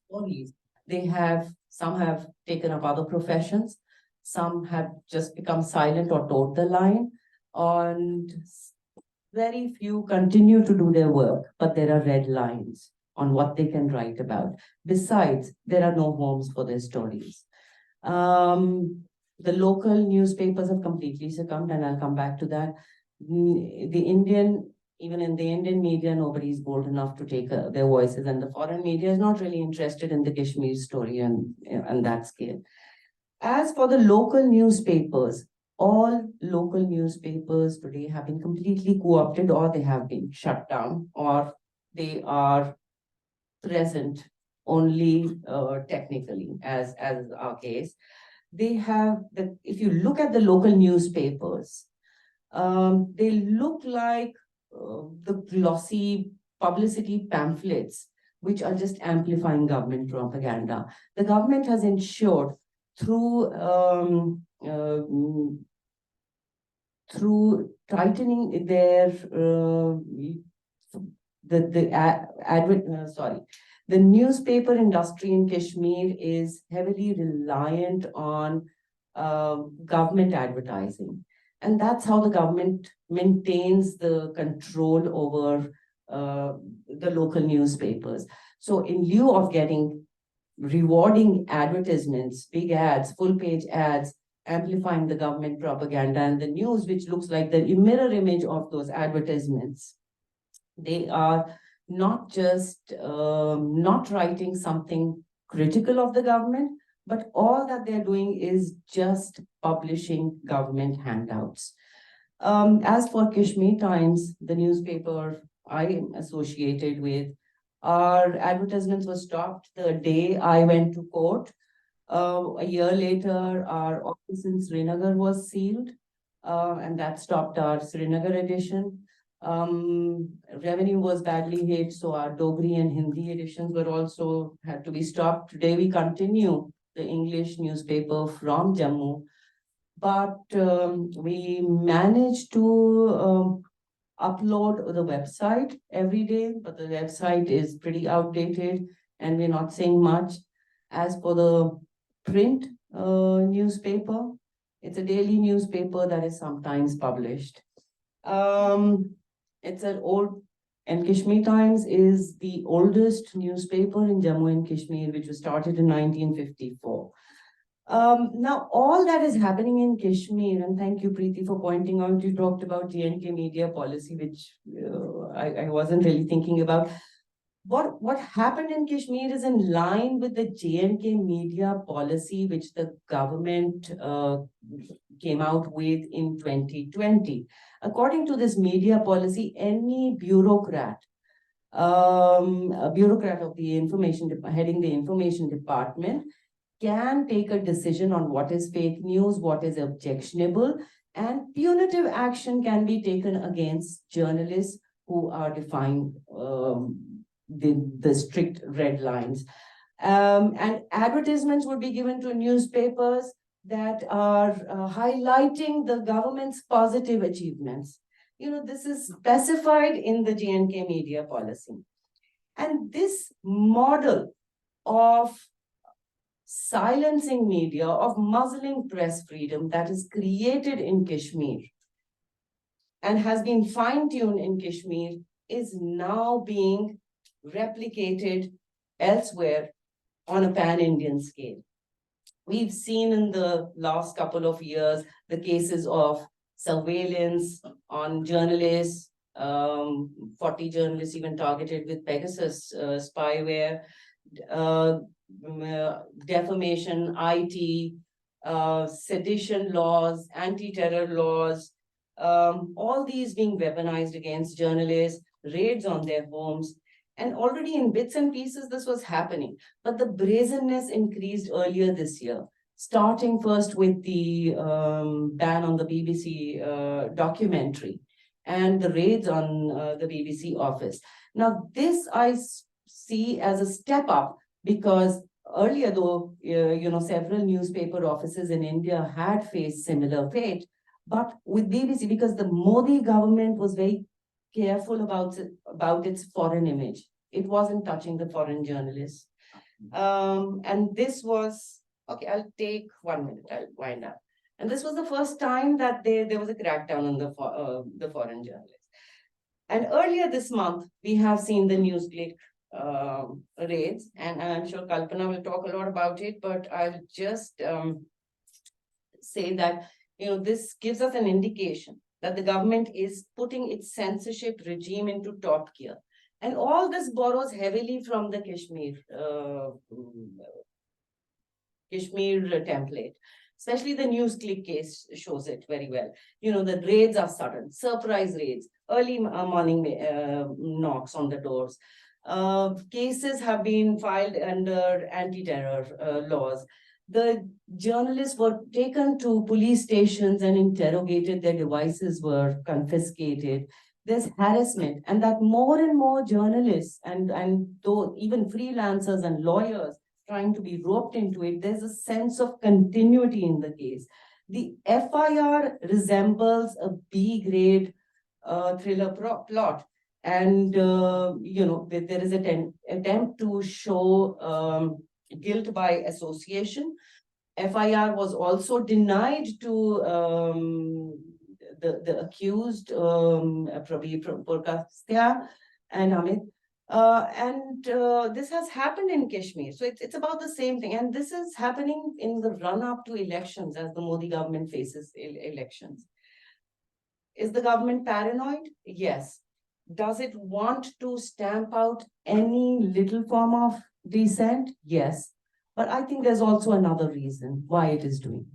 Stories. Some have taken up other professions, some have just become silent or towed the line, and very few continue to do their work, but there are red lines on what they can write about. Besides, there are no homes for their stories. The local newspapers have completely succumbed, and I'll come back to that. Even in the Indian media, nobody is bold enough to take their voices, and the foreign media is not really interested in the Kashmir story and that scale. As for the local newspapers, all local newspapers today have been completely co-opted, or they have been shut down, or they are present only technically, as our case. If you look at the local newspapers, they look like the glossy publicity pamphlets, which are just amplifying government propaganda. The government has ensured through tightening their the newspaper industry in Kashmir is heavily reliant on government advertising. And that's how the government maintains the control over the local newspapers. So in lieu of getting rewarding advertisements, big ads, full page ads, amplifying the government propaganda and the news, which looks like the mirror image of those advertisements, they are not just not writing something critical of the government, but all that they're doing is just publishing government handouts. As for Kashmir Times, the newspaper I am associated with, our advertisements were stopped the day I went to court. A year later, our office in Srinagar was sealed, and that stopped our Srinagar edition. Revenue was badly hit, so our Dogri and Hindi editions were also had to be stopped. Today we continue the English newspaper from Jammu, but we managed to upload the website every day, but the website is pretty outdated and we're not saying much. As for the print newspaper, it's a daily newspaper that is sometimes published. It's an old, and Kashmir Times is the oldest newspaper in Jammu and Kashmir, which was started in 1954. Now, all that is happening in Kashmir, and thank you, Preeti, for pointing out, you talked about J&K media policy, which I wasn't really thinking about. What happened in Kashmir is in line with the J&K media policy, which the government came out with in 2020. According to this media policy, any bureaucrat, a bureaucrat of the heading the information department, can take a decision on what is fake news, what is objectionable, and punitive action can be taken against journalists who are defying the strict red lines. And advertisements would be given to newspapers that are highlighting the government's positive achievements. This is specified in the J&K media policy. And this model of silencing media, of muzzling press freedom that is created in Kashmir and has been fine-tuned in Kashmir is now being replicated elsewhere on a pan-Indian scale. We've seen in the last couple of years the cases of surveillance on journalists, 40 journalists even targeted with Pegasus spyware, defamation, IT, sedition laws, anti-terror laws, all these being weaponized against journalists, raids on their homes. And already in bits and pieces, this was happening. But the brazenness increased earlier this year, starting first with the ban on the BBC documentary and the raids on the BBC office. Now, this I see as a step up, because earlier, though, several newspaper offices in India had faced similar fate, but with BBC, because the Modi government was very careful about its foreign image. it wasn't touching the foreign journalists. And this was, okay, I'll take 1 minute, I'll wind up. And this was the first time that there was a crackdown on the foreign journalists. And earlier this month, we have seen the NewsClick raids, and I'm sure Kalpana will talk a lot about it, but I'll just say that, this gives us an indication that the government is putting its censorship regime into top gear. And all this borrows heavily from the Kashmir template. Especially the NewsClick case shows it very well. The raids are sudden, surprise raids, early morning knocks on the doors. Cases have been filed under anti-terror laws. The journalists were taken to police stations and interrogated, their devices were confiscated. There's harassment, and that more and more journalists and though even freelancers and lawyers trying to be roped into it, there's a sense of continuity in the case. The FIR resembles a B-grade thriller plot. And, there is an attempt to show guilt by association. FIR was also denied to the accused, Purkastya and Amit. This has happened in Kashmir. So it's about the same thing. And this is happening in the run-up to elections as the Modi government faces elections. Is the government paranoid? Yes. Does it want to stamp out any little form of dissent? Yes. But I think there's also another reason why it is doing.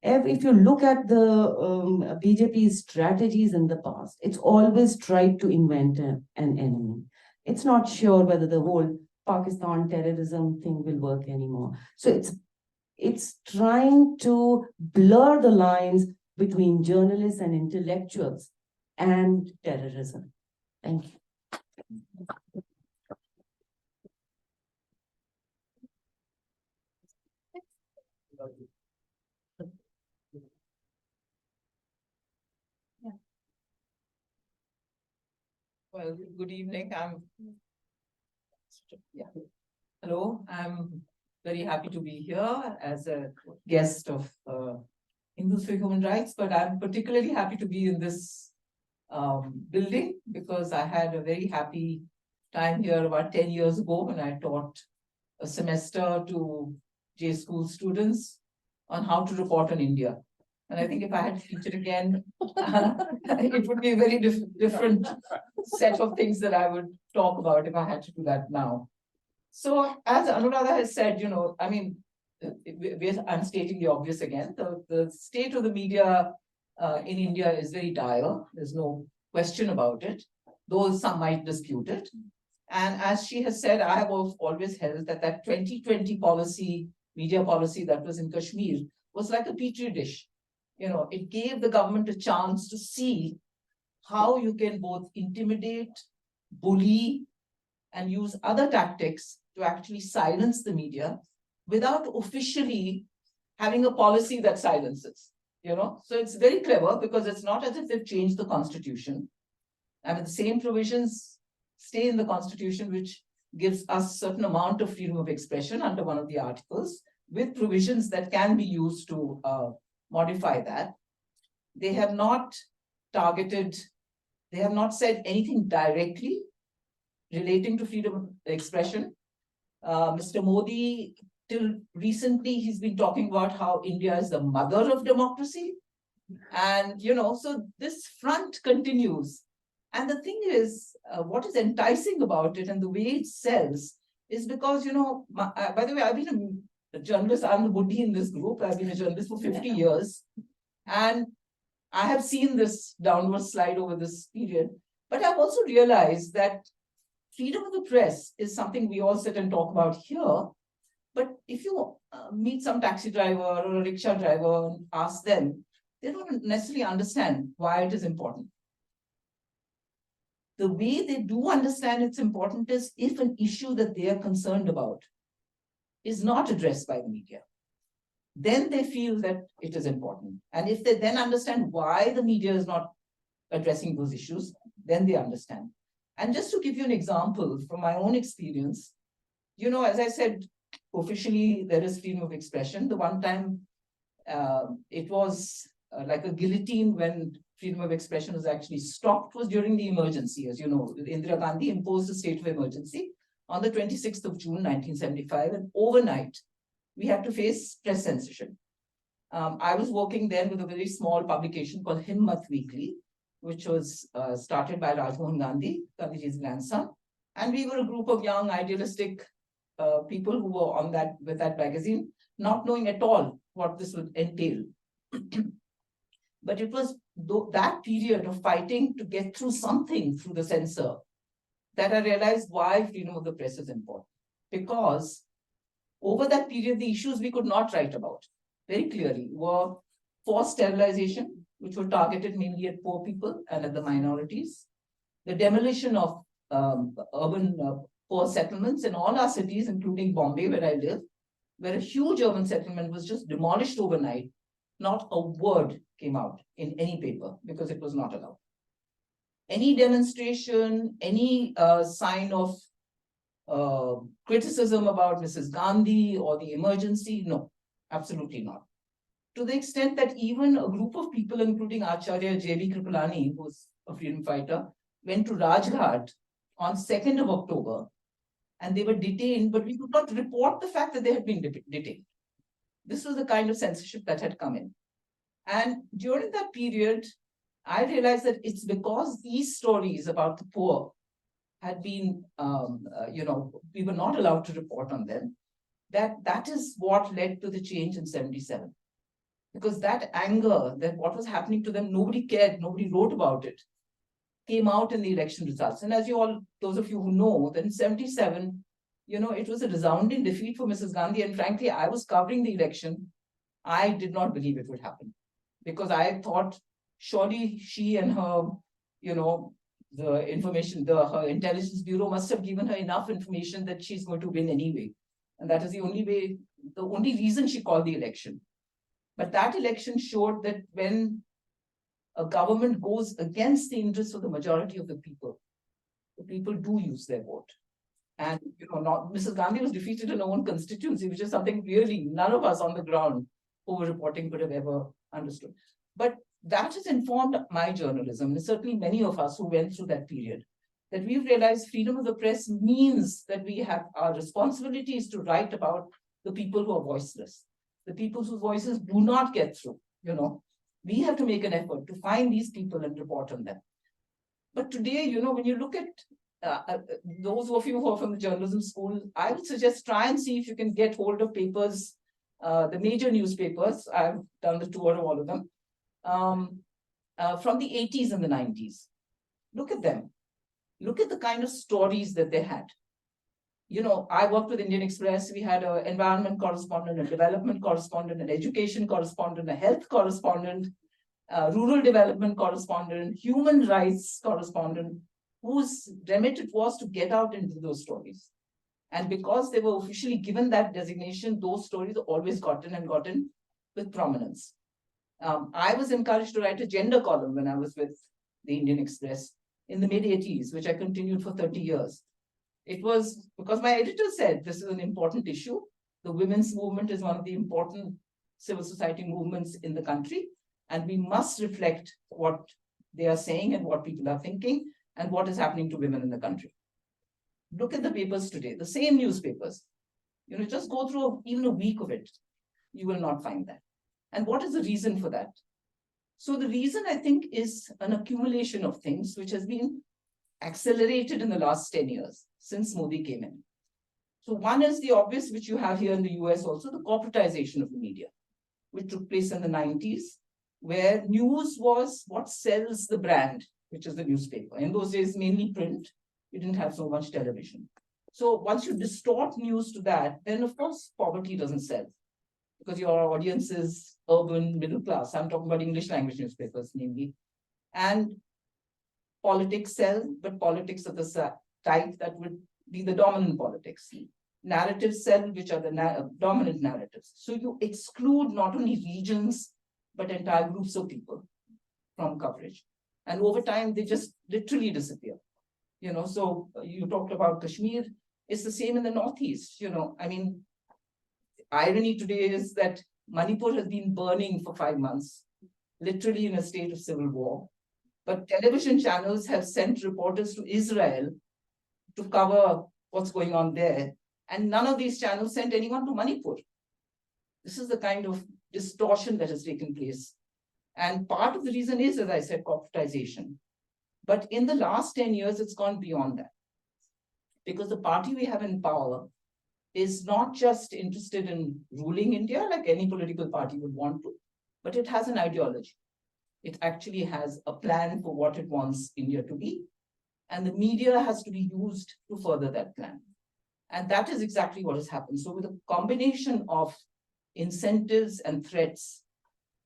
If you look at the BJP's strategies in the past, it's always tried to invent an enemy. It's not sure whether the whole Pakistan terrorism thing will work anymore. So it's trying to blur the lines between journalists and intellectuals and terrorism. Thank you. Well, good evening. Hello, I'm very happy to be here as a guest of Hindus for Human Rights, but I'm particularly happy to be in this building because I had a very happy time here about 10 years ago when I taught a semester to J school students on how to report on India. And I think if I had to teach it again, it would be a very different set of things that I would talk about if I had to do that now. So as Anuradha has said, I'm stating the obvious again. The state of the media in India is very dire. There's no question about it, though some might dispute it. And as she has said, I have always held that 2020 policy, media policy that was in Kashmir was like a petri dish. It gave the government a chance to see how you can both intimidate, bully, and use other tactics to actually silence the media without officially having a policy that silences. So it's very clever because it's not as if they've changed the constitution. I mean, the same provisions stay in the constitution, which gives us a certain amount of freedom of expression under one of the articles, with provisions that can be used to modify that. They have not targeted, they have not said anything directly relating to freedom of expression. Mr. Modi, till recently, he's been talking about how India is the mother of democracy. And, so this front continues. And the thing is, what is enticing about it and the way it sells is because, by the way, I've been a journalist, I'm the Buddhi in this group. I've been a journalist for 50 years. And I have seen this downward slide over this period. But I've also realized that freedom of the press is something we all sit and talk about here. But if you meet some taxi driver or a rickshaw driver and ask them, they don't necessarily understand why it is important. The way they do understand it's important is if an issue that they are concerned about is not addressed by the media, then they feel that it is important. And if they then understand why the media is not addressing those issues, then they understand. And just to give you an example from my own experience, as I said, officially there is freedom of expression. The one time it was like a guillotine when freedom of expression was actually stopped was during the emergency. As you know, Indira Gandhi imposed a state of emergency on the 26th of June, 1975, and overnight we had to face press censorship. I was working then with a very small publication called Himmat Weekly, which was started by Raghu Gandhi, Gandhiji's grandson. And we were a group of young, idealistic people who were on that with that magazine, not knowing at all what this would entail. But it was that period of fighting to get through something through the censor that I realized why freedom of the press is important. Because over that period, the issues we could not write about very clearly were forced sterilization, which were targeted mainly at poor people and at the minorities, the demolition of urban poor settlements in all our cities, including Bombay, where I live, where a huge urban settlement was just demolished overnight. Not a word came out in any paper because it was not allowed. Any demonstration, any sign of criticism about Mrs. Gandhi or the emergency, no, absolutely not. To the extent that even a group of people, including Acharya J.B. Kripalani, who's a freedom fighter, went to Rajghat on 2nd of October and they were detained, but we could not report the fact that they had been detained. This was the kind of censorship that had come in. And during that period, I realized that it's because these stories about the poor had been, we were not allowed to report on them, that is what led to the change in 77. Because that anger, that what was happening to them, nobody cared, nobody wrote about it, came out in the election results. And as you all, those of you who know, that in 77, it was a resounding defeat for Mrs. Gandhi. And frankly, I was covering the election. I did not believe it would happen because I thought surely she and her, the information, her intelligence bureau must have given her enough information that she's going to win anyway. And that is the only way, the only reason she called the election. But that election showed that when a government goes against the interests of the majority of the people do use their vote. And not Mrs. Gandhi was defeated in her own constituency, which is something really none of us on the ground who were reporting could have ever understood. But that has informed my journalism, and certainly many of us who went through that period, that we've realized freedom of the press means that we have our responsibilities to write about the people who are voiceless, the people whose voices do not get through. We have to make an effort to find these people and report on them. But today, when you look at those of you who are from the journalism school, I would suggest try and see if you can get hold of papers, the major newspapers. I've done the tour of all of them, from the 80s and the 90s. Look at them. Look at the kind of stories that they had. I worked with Indian Express. We had an environment correspondent, a development correspondent, an education correspondent, a health correspondent, a rural development correspondent, human rights correspondent, whose remit it was to get out into those stories. And because they were officially given that designation, those stories always gotten with prominence. I was encouraged to write a gender column when I was with the Indian Express in the mid-80s, which I continued for 30 years. It was because my editor said this is an important issue. The women's movement is one of the important civil society movements in the country, and we must reflect what they are saying and what people are thinking and what is happening to women in the country. Look at the papers today, the same newspapers. Just go through even a week of it. You will not find that. And what is the reason for that? So the reason, I think, is an accumulation of things which has been accelerated in the last 10 years since Modi came in. So one is the obvious, which you have here in the US also, the corporatization of the media, which took place in the 90s, where news was what sells the brand, which is the newspaper. In those days, mainly print. We didn't have so much television. So once you distort news to that, then of course, poverty doesn't sell because your audience is urban, middle class. I'm talking about English language newspapers, mainly. And politics sell, but politics of the type that would be the dominant politics. Narratives sell, which are the dominant narratives. So you exclude not only regions, but entire groups of people from coverage. And over time, they just literally disappear. So you talked about Kashmir. It's the same in the Northeast. I mean, irony today is that Manipur has been burning for 5 months, literally in a state of civil war. But television channels have sent reporters to Israel to cover what's going on there. And none of these channels sent anyone to Manipur. This is the kind of distortion that has taken place. And part of the reason is, as I said, corporatization. But in the last 10 years, it's gone beyond that. Because the party we have in power is not just interested in ruling India like any political party would want to, but it has an ideology. It actually has a plan for what it wants India to be. And the media has to be used to further that plan. And that is exactly what has happened. So with a combination of incentives and threats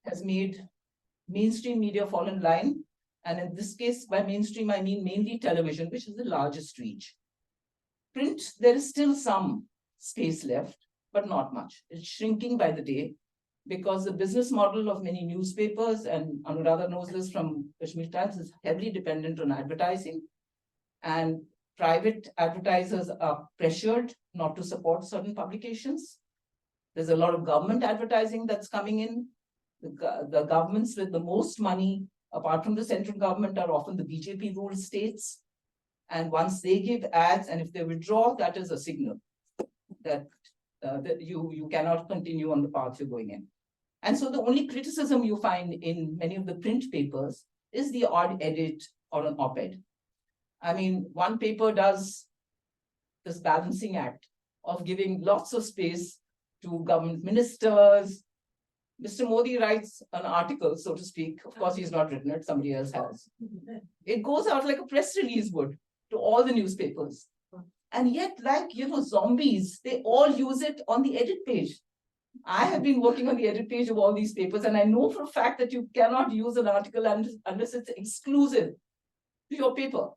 has made mainstream media fall in line. And in this case, by mainstream, I mean mainly television, which is the largest reach. Print, there is still some space left, but not much. It's shrinking by the day because the business model of many newspapers, and Anuradha knows this from Kashmir Times, is heavily dependent on advertising. And private advertisers are pressured not to support certain publications. There's a lot of government advertising that's coming in. The governments with the most money, apart from the central government, are often the BJP ruled states. And once they give ads, and if they withdraw, that is a signal that, that you cannot continue on the path you're going in. And so the only criticism you find in many of the print papers is the odd edit or an op-ed. I mean, one paper does this balancing act of giving lots of space to government ministers. Mr. Modi writes an article, so to speak. Of course, he's not written it, somebody else has. It goes out like a press release would to all the newspapers. And yet, like, zombies, they all use it on the edit page. I have been working on the edit page of all these papers, and I know for a fact that you cannot use an article unless it's exclusive to your paper.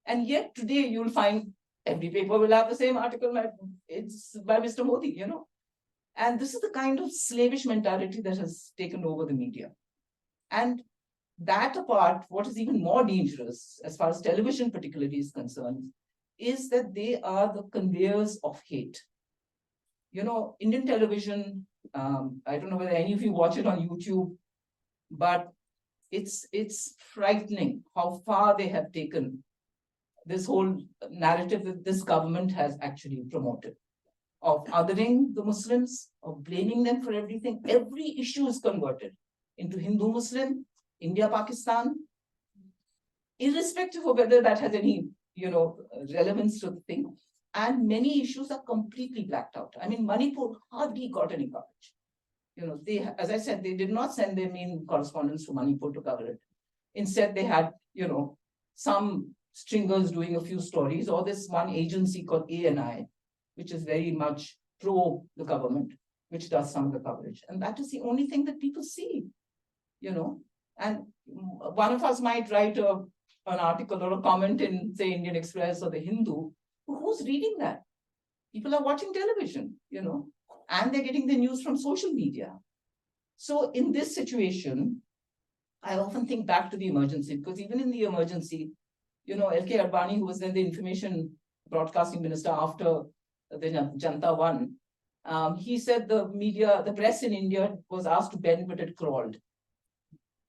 And yet today you'll find every paper will have the same article. It's by Mr. Modi, And this is the kind of slavish mentality that has taken over the media. And that apart, what is even more dangerous, as far as television particularly is concerned, is that they are the conveyors of hate. Indian television, I don't know whether any of you watch it on YouTube, but it's frightening how far they have taken this whole narrative that this government has actually promoted of othering the Muslims, of blaming them for everything. Every issue is converted into Hindu-Muslim, India-Pakistan, irrespective of whether that has any, relevance to the thing. And many issues are completely blacked out. I mean, Manipur hardly got any coverage. They, as I said, they did not send their main correspondents to Manipur to cover it. Instead, they had, some stringers doing a few stories, or this one agency called ANI, which is very much pro the government, which does some of the coverage. And that is the only thing that people see, And one of us might write an article or a comment in, say, Indian Express or the Hindu. Who's reading that? People are watching television, and they're getting the news from social media. So in this situation, I often think back to the emergency, because even in the emergency, L.K. Advani, who was then the information broadcasting minister after the Janta won, he said the press in India was asked to bend, but it crawled.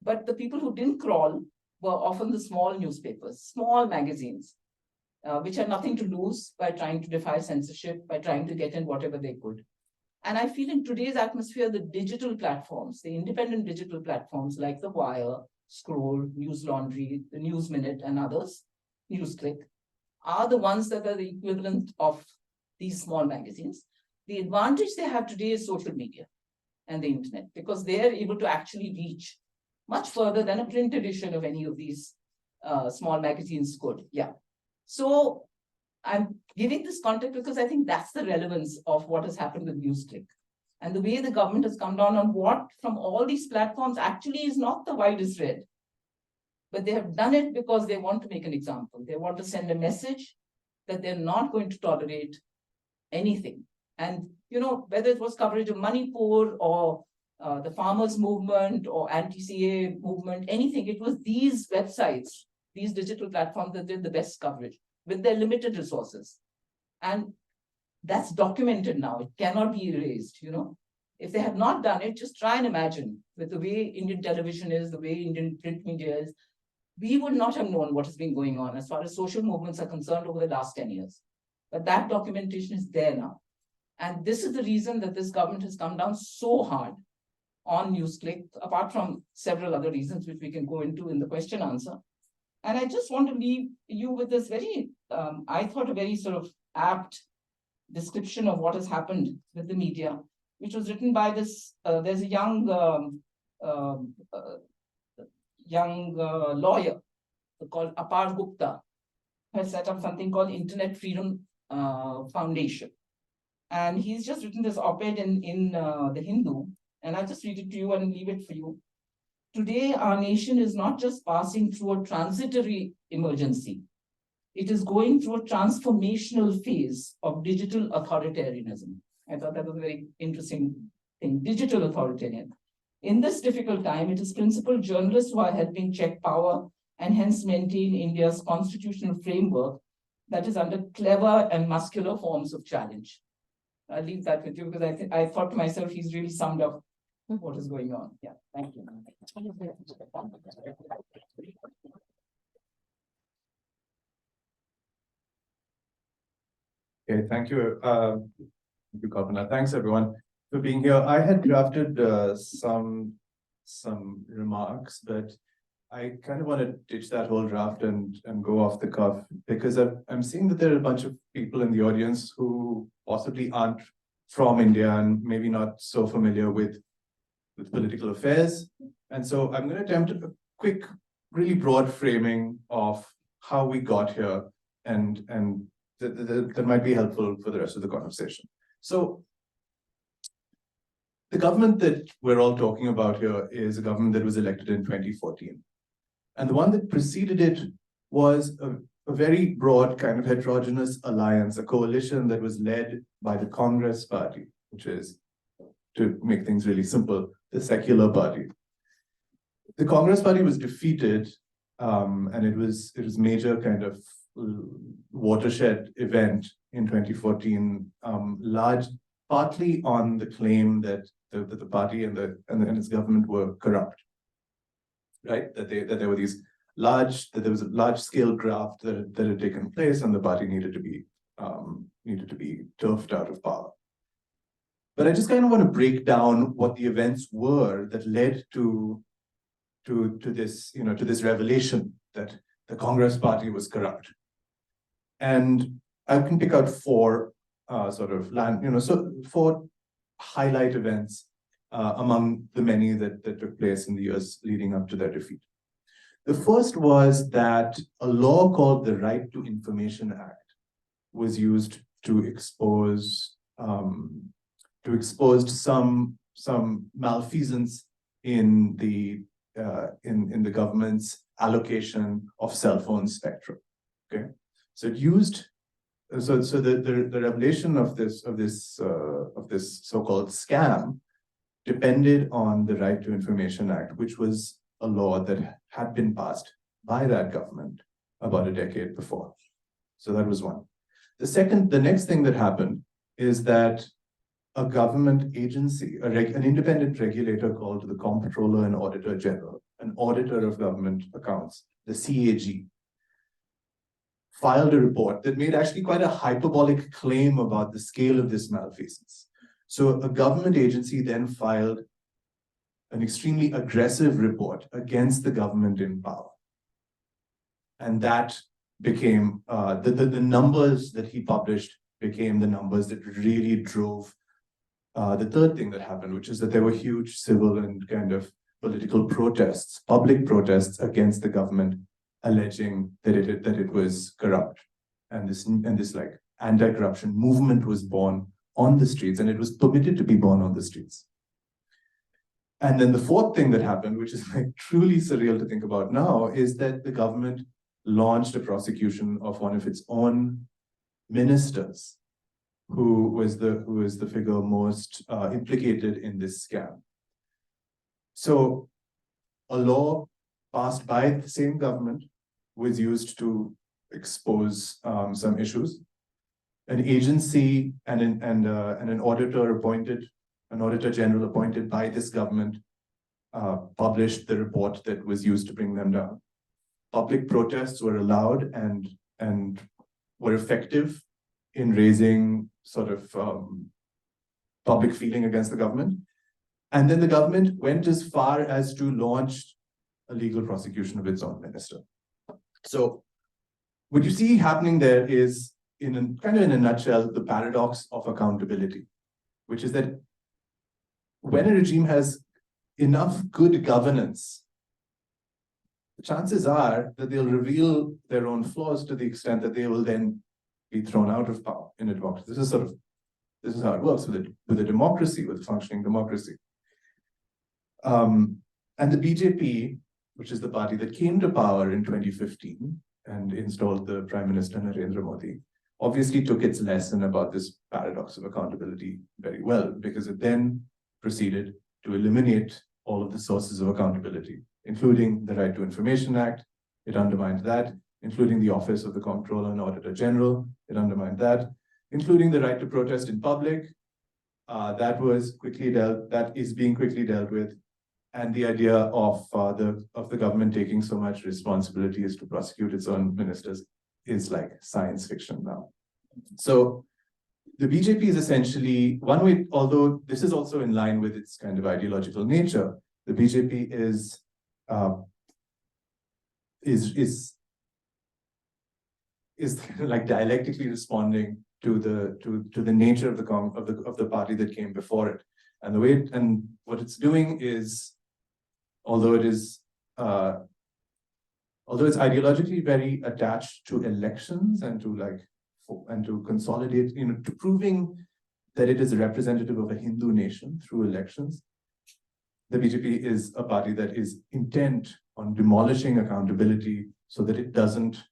But the people who didn't crawl were often the small newspapers, small magazines, which had nothing to lose by trying to defy censorship, by trying to get in whatever they could. And I feel in today's atmosphere, the digital platforms, the independent digital platforms like The Wire, Scroll, News Laundry, The News Minute, and others, NewsClick, are the ones that are the equivalent of these small magazines. The advantage they have today is social media and the internet, because they are able to actually reach much further than a print edition of any of these small magazines could. Yeah. So I'm giving this context because I think that's the relevance of what has happened with NewsClick. And the way the government has come down on what from all these platforms actually is not the widest read. But they have done it because they want to make an example. They want to send a message that they're not going to tolerate anything. And, whether it was coverage of Manipur or the farmers movement or anti-CA movement, anything, it was these websites these digital platforms that did the best coverage with their limited resources. And that's documented now. It cannot be erased, you know. If they had not done it, just try and imagine with the way Indian television is, the way Indian print media is, we would not have known what has been going on as far as social movements are concerned over the last 10 years. But that documentation is there now. And this is the reason that this government has come down so hard on NewsClick, apart from several other reasons which we can go into in the question answer. And I just want to leave you with this very, I thought a very sort of apt description of what has happened with the media, which was written by this, there's a young lawyer called Apar Gupta, who has set up something called Internet Freedom Foundation. And he's just written this op-ed in the Hindu, and I'll just read it to you and leave it for you. Today, our nation is not just passing through a transitory emergency. It is going through a transformational phase of digital authoritarianism. I thought that was a very interesting thing, digital authoritarianism. In this difficult time, it is principal journalists who are helping check power and hence maintain India's constitutional framework that is under clever and muscular forms of challenge. I'll leave that with you because I thought to myself, he's really summed up what is going on. Yeah, thank you. Okay, thank you. Thank you, Kalpana. Thanks everyone for being here. I had drafted some remarks, but I kind of want to ditch that whole draft and go off the cuff because I'm seeing that there are a bunch of people in the audience who possibly aren't from India and maybe not so familiar with political affairs. And so I'm going to attempt a quick, really broad framing of how we got here and that might be helpful for the rest of the conversation. So the government that we're all talking about here is a government that was elected in 2014. And the one that preceded it was a very broad kind of heterogeneous alliance, a coalition that was led by the Congress Party, which is, to make things really simple, the secular party. The Congress Party was defeated, and it was major kind of watershed event in 2014, partly on the claim that the party and its government were corrupt, right? That there were these there was a large-scale graft that had taken place, and the party needed to be turfed out of power. But I just kind of want to break down what the events were that led to this, to this revelation that the Congress Party was corrupt. And I can pick out four four highlight events among the many that took place in the years leading up to their defeat. The first was that a law called the Right to Information Act was used to expose some malfeasance in the government's allocation of cell phone spectrum. Okay, so it used the revelation of this so-called scam depended on the Right to Information Act, which was a law that had been passed by that government about a decade before. So that was one. The next thing that happened is that a government agency, an independent regulator called the Comptroller and Auditor General, an auditor of government accounts, the CAG, filed a report that made actually quite a hyperbolic claim about the scale of this malfeasance. So a government agency then filed an extremely aggressive report against the government in power. And that became, the numbers that he published became the numbers that really drove the third thing that happened, which is that there were huge civil and kind of political protests, public protests against the government, alleging that it was corrupt. And this like anti-corruption movement was born on the streets, and it was permitted to be born on the streets. And then the fourth thing that happened, which is like truly surreal to think about now, is that the government launched a prosecution of one of its own ministers, who was the figure most implicated in this scam. So a law passed by the same government was used to expose some issues. An agency and an auditor appointed, an auditor general appointed by this government, published the report that was used to bring them down. Public protests were allowed and were effective in raising sort of public feeling against the government. And then the government went as far as to launch a legal prosecution of its own minister. So what you see happening there is, in a nutshell, the paradox of accountability, which is that when a regime has enough good governance, the chances are that they'll reveal their own flaws to the extent that they will then be thrown out of power in a democracy. This is how it works with a democracy, with a functioning democracy. And the BJP, which is the party that came to power in 2015 and installed the Prime Minister Narendra Modi, obviously took its lesson about this paradox of accountability very well, because it then proceeded to eliminate all of the sources of accountability, including the Right to Information Act. It undermined that, including the Office of the Comptroller and Auditor General. It undermined that, including the right to protest in public. That is being quickly dealt with. And the idea of the government taking so much responsibility as to prosecute its own ministers is like science fiction now. So the BJP is essentially one way, although this is also in line with its kind of ideological nature, the BJP is like dialectically responding to the nature of the party that came before it. And what it's doing is, although it's ideologically very attached to elections and to consolidate, to proving that it is a representative of a Hindu nation through elections, the BJP is a party that is intent on demolishing accountability so that it doesn't,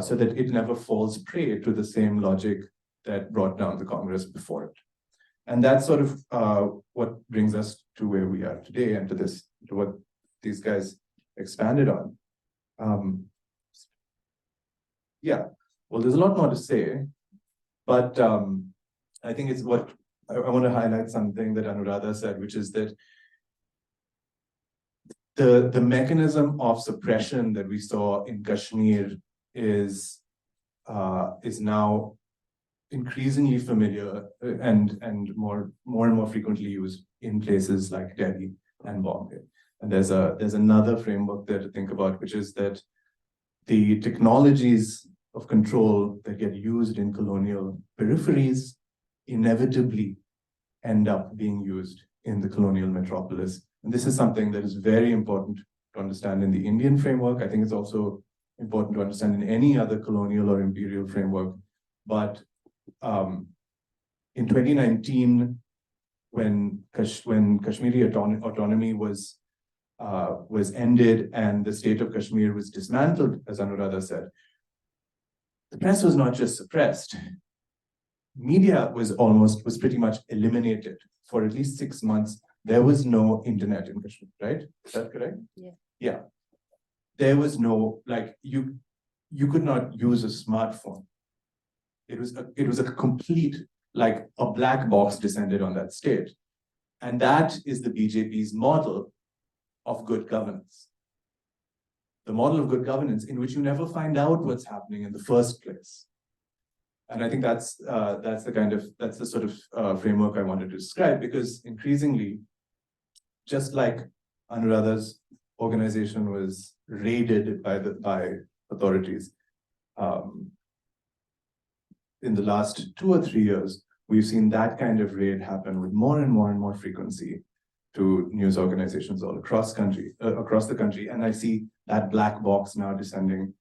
so that it never falls prey to the same logic that brought down the Congress before it. And that's sort of what brings us to where we are today and to what these guys expanded on. Yeah, well, there's a lot more to say, but I think it's what I want to highlight something that Anuradha said, which is that the mechanism of suppression that we saw in Kashmir is now increasingly familiar and more and more frequently used in places like Delhi and Bombay. And there's another framework there to think about, which is that the technologies of control that get used in colonial peripheries inevitably end up being used in the colonial metropolis. And this is something that is very important to understand in the Indian framework. I think it's also important to understand in any other colonial or imperial framework. But in 2019, when Kashmiri autonomy was ended and the state of Kashmir was dismantled, as Anuradha said, the press was not just suppressed. Media was pretty much eliminated for at least 6 months. There was no internet in Kashmir, right? Is that correct? Yeah. Yeah. There was no, you could not use a smartphone. It was a complete, a black box descended on that state. And that is the BJP's model of good governance. The model of good governance in which you never find out what's happening in the first place. And I think that's the sort of framework I wanted to describe, because increasingly, just like Anuradha's organization was raided by authorities, in the last 2 or 3 years, we've seen that kind of raid happen with more and more frequency to news organizations all across the country. And I see that black box now descending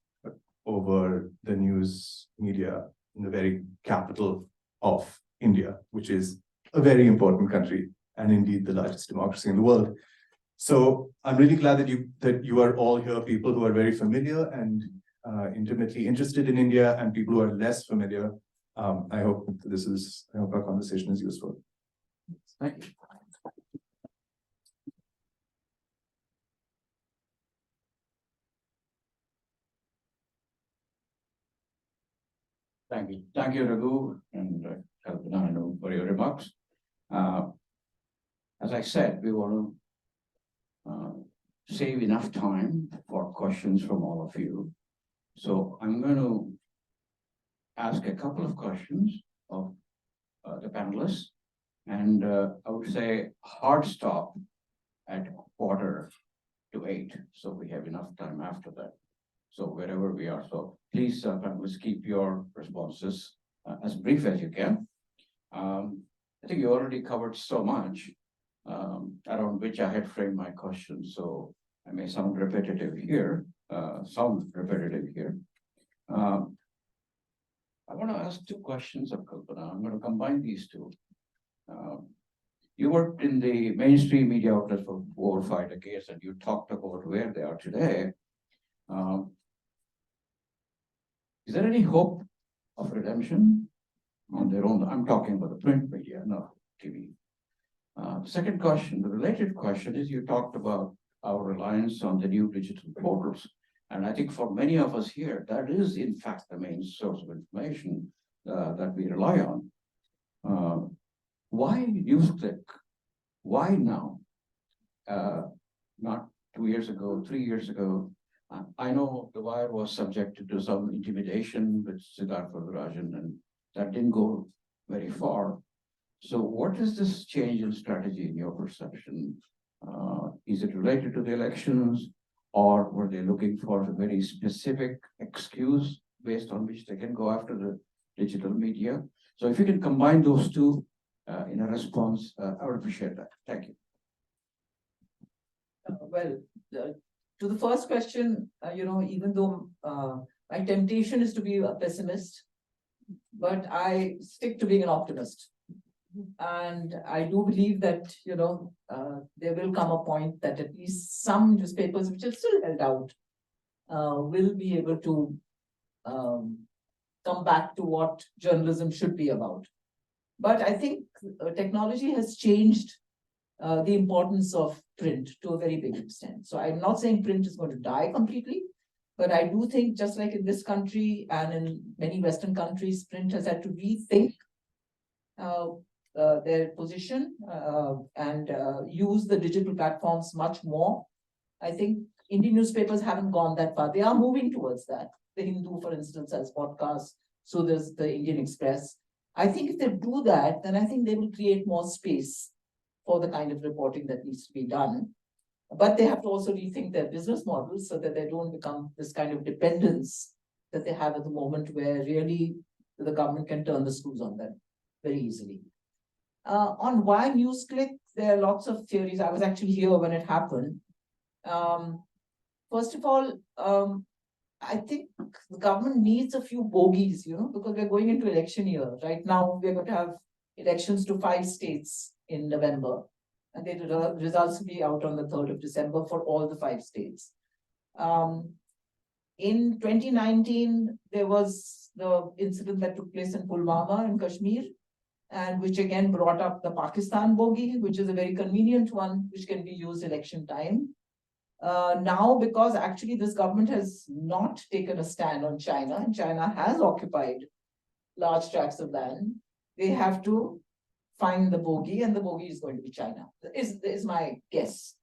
over the news media in the very capital of India, which is a very important country and indeed the largest democracy in the world. So I'm really glad that you are all here, people who are very familiar and intimately interested in India, and people who are less familiar. I hope our conversation is useful. Thank you. Thank you, Raghu and Kalpana, for your remarks. Uh, as I said, we want to save enough time for questions from all of you. So I'm going to ask a couple of questions of the panelists, and I would say hard stop at 7:45. So we have enough time after that. So wherever we are, so please, panelists, keep your responses as brief as you can. I think you already covered so much around which I had framed my questions, so I may sound repetitive here. I want to ask two questions of Kalpana. I'm going to combine these two. You worked in the mainstream media outlets for over 5 decades, and you talked about where they are today. Is there any hope of redemption on their own? I'm talking about the print media, not TV. Second question, the related question is, you talked about our reliance on the new digital portals. And I think for many of us here, that is in fact the main source of information that we rely on. Why NewsClick? Why now? Not 2 years ago, 3 years ago. I know The Wire was subjected to some intimidation with Siddharth Rajan, and that didn't go very far. So what is this change in strategy in your perception? Is it related to the elections, or were they looking for a very specific excuse based on which they can go after the digital media? So if you can combine those two in a response, I would appreciate that. Thank you. Well, to the first question, even though my temptation is to be a pessimist, but I stick to being an optimist. And I do believe that, there will come a point that at least some newspapers which are still held out will be able to come back to what journalism should be about. But I think technology has changed the importance of print to a very big extent. So I'm not saying print is going to die completely, but I do think, just like in this country and in many Western countries, print has had to rethink their position and use the digital platforms much more. I think Indian newspapers haven't gone that far. They are moving towards that. The Hindu, for instance, has podcasts. So there's the Indian Express. I think if they do that, then I think they will create more space for the kind of reporting that needs to be done. But they have to also rethink their business models so that they don't become this kind of dependence that they have at the moment, where really the government can turn the screws on them very easily. On why NewsClick, there are lots of theories. I was actually here when it happened. First of all, I think the government needs a few bogeys, because we're going into election year. Right now, we're going to have elections to 5 states in November, and the results will be out on the 3rd of December for all the 5 states. In 2019, there was the incident that took place in Pulwama in Kashmir, and which again brought up the Pakistan bogey, which is a very convenient one, which can be used election time. Now, because actually this government has not taken a stand on China, and China has occupied large tracts of land, they have to find the bogey, and the bogey is going to be China, is my guess.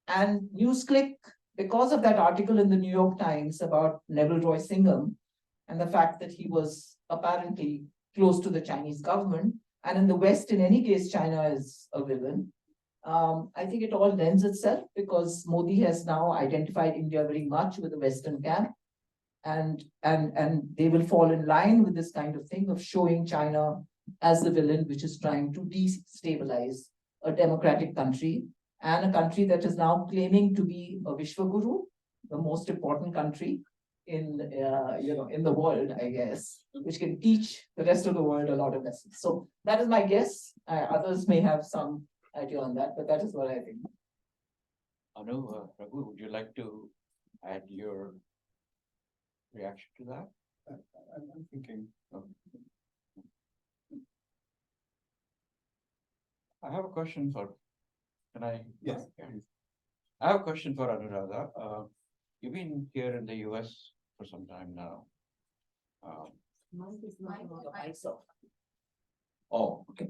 And NewsClick, because of that article in the New York Times about Neville Roy Singham, and the fact that he was apparently close to the Chinese government, and in the West, in any case, China is a villain. I think it all lends itself, because Modi has now identified India very much with the Western camp, and they will fall in line with this kind of thing of showing China as the villain, which is trying to destabilize a democratic country, and a country that is now claiming to be a Vishwaguru, the most important country in the world, I guess, which can teach the rest of the world a lot of lessons. So that is my guess. Others may have some idea on that, but that is what I think. Anu, Raghu, would you like to add your reaction to that? I'm thinking. I have a question for. Can I? Yes. I have a question for Anuradha. You've been here in the US for some time now. Oh, okay.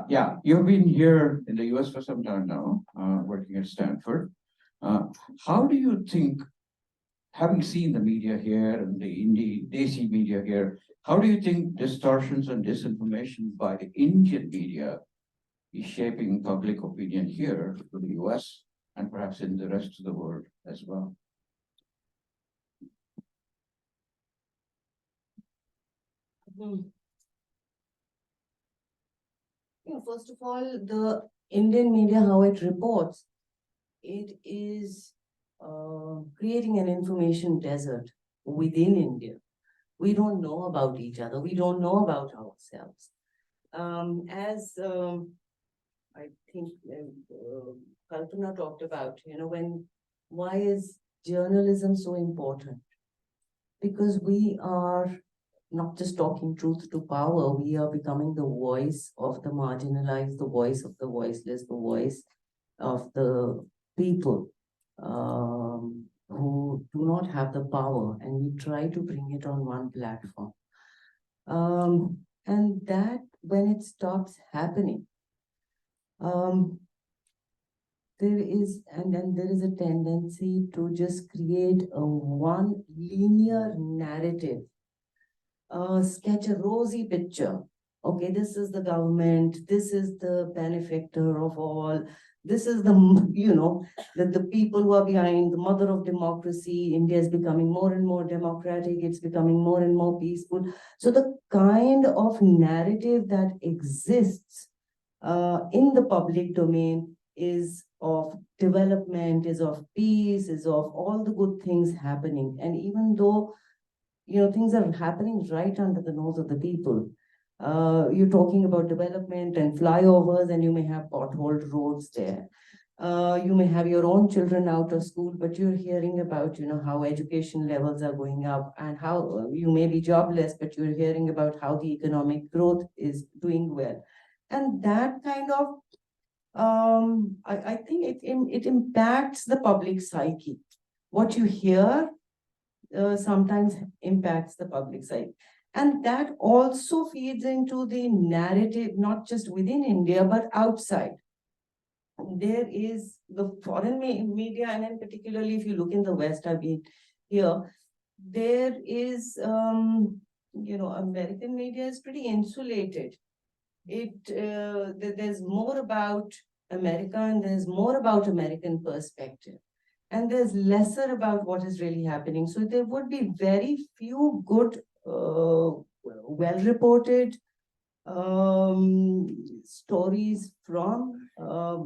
Yeah, you've been here in the US for some time now, working at Stanford. How do you think, having seen the media here and the Desi media here, how do you think distortions and disinformation by the Indian media is shaping public opinion here in the US and perhaps in the rest of the world as well? First of all, the Indian media, how it reports, it is creating an information desert within India. We don't know about each other. We don't know about ourselves. As I think Kalpana talked about, why is journalism so important? Because we are not just talking truth to power, we are becoming the voice of the marginalized, the voice of the voiceless, the voice of the people who do not have the power, and we try to bring it on one platform. And that, when it stops happening, there is a tendency to just create a one linear narrative, sketch a rosy picture. Okay, this is the government, this is the benefactor of all, this is the, the people who are behind, the mother of democracy. India is becoming more and more democratic, it's becoming more and more peaceful. So the kind of narrative that exists in the public domain is of development, is of peace, is of all the good things happening. And even though things are happening right under the nose of the people. You're talking about development and flyovers, and you may have potholed roads there. You may have your own children out of school, but you're hearing about, how education levels are going up, and how you may be jobless, but you're hearing about how the economic growth is doing well. And that kind of, I think it impacts the public psyche. What you hear sometimes impacts the public side. And that also feeds into the narrative, not just within India, but outside. There is the foreign media, and then particularly if you look in the West, I've been here, there is, American media is pretty insulated. There's more about America, and there's more about American perspective. And there's lesser about what is really happening. So there would be very few good, well-reported stories from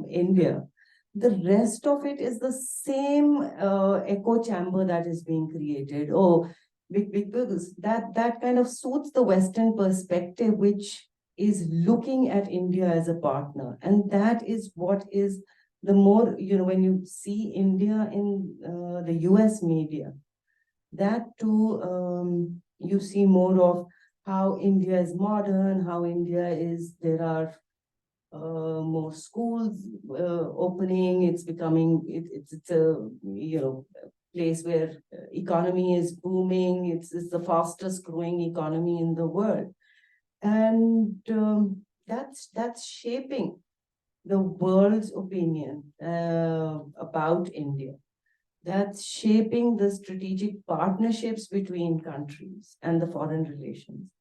India. The rest of it is the same echo chamber that is being created. Oh, because that kind of suits the Western perspective, which is looking at India as a partner. And that is what is the more, when you see India in the US media, that too, you see more of how India is modern, how India is, there are more schools opening, it's becoming, it's a, place where economy is booming, it's the fastest growing economy in the world. And that's shaping the world's opinion about India. That's shaping the strategic partnerships between countries and the foreign relations.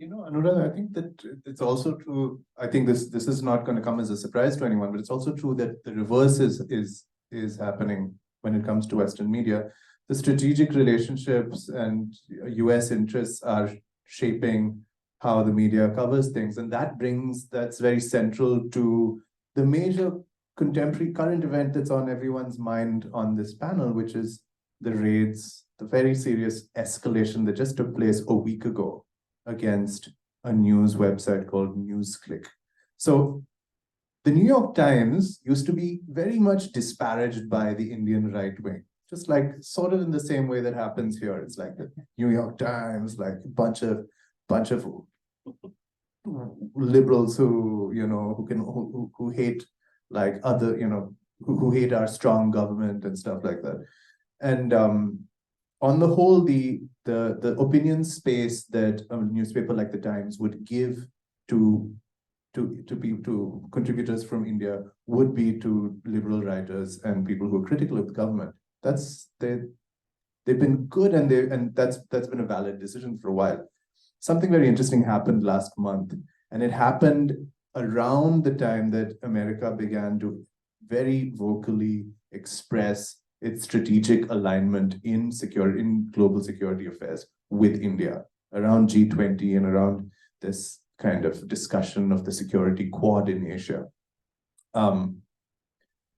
Anuradha, I think that it's also true. I think this is not going to come as a surprise to anyone, but it's also true that the reverse is happening when it comes to Western media. The strategic relationships and US interests are shaping how the media covers things, and that's very central to the major contemporary current event that's on everyone's mind on this panel, which is the raids, the very serious escalation that just took place a week ago against a news website called NewsClick. So the New York Times used to be very much disparaged by the Indian right wing, just like sort of in the same way that happens here. It's like the New York Times, like a bunch of liberals who hate like other, who hate our strong government and stuff like that. And on the whole, the opinion space that a newspaper like the Times would give to contributors from India would be to liberal writers and people who are critical of the government. They've been good, and that's been a valid decision for a while. Something very interesting happened last month, and it happened around the time that America began to very vocally express its strategic alignment in global security affairs with India, around G20 and around this kind of discussion of the security quad in Asia.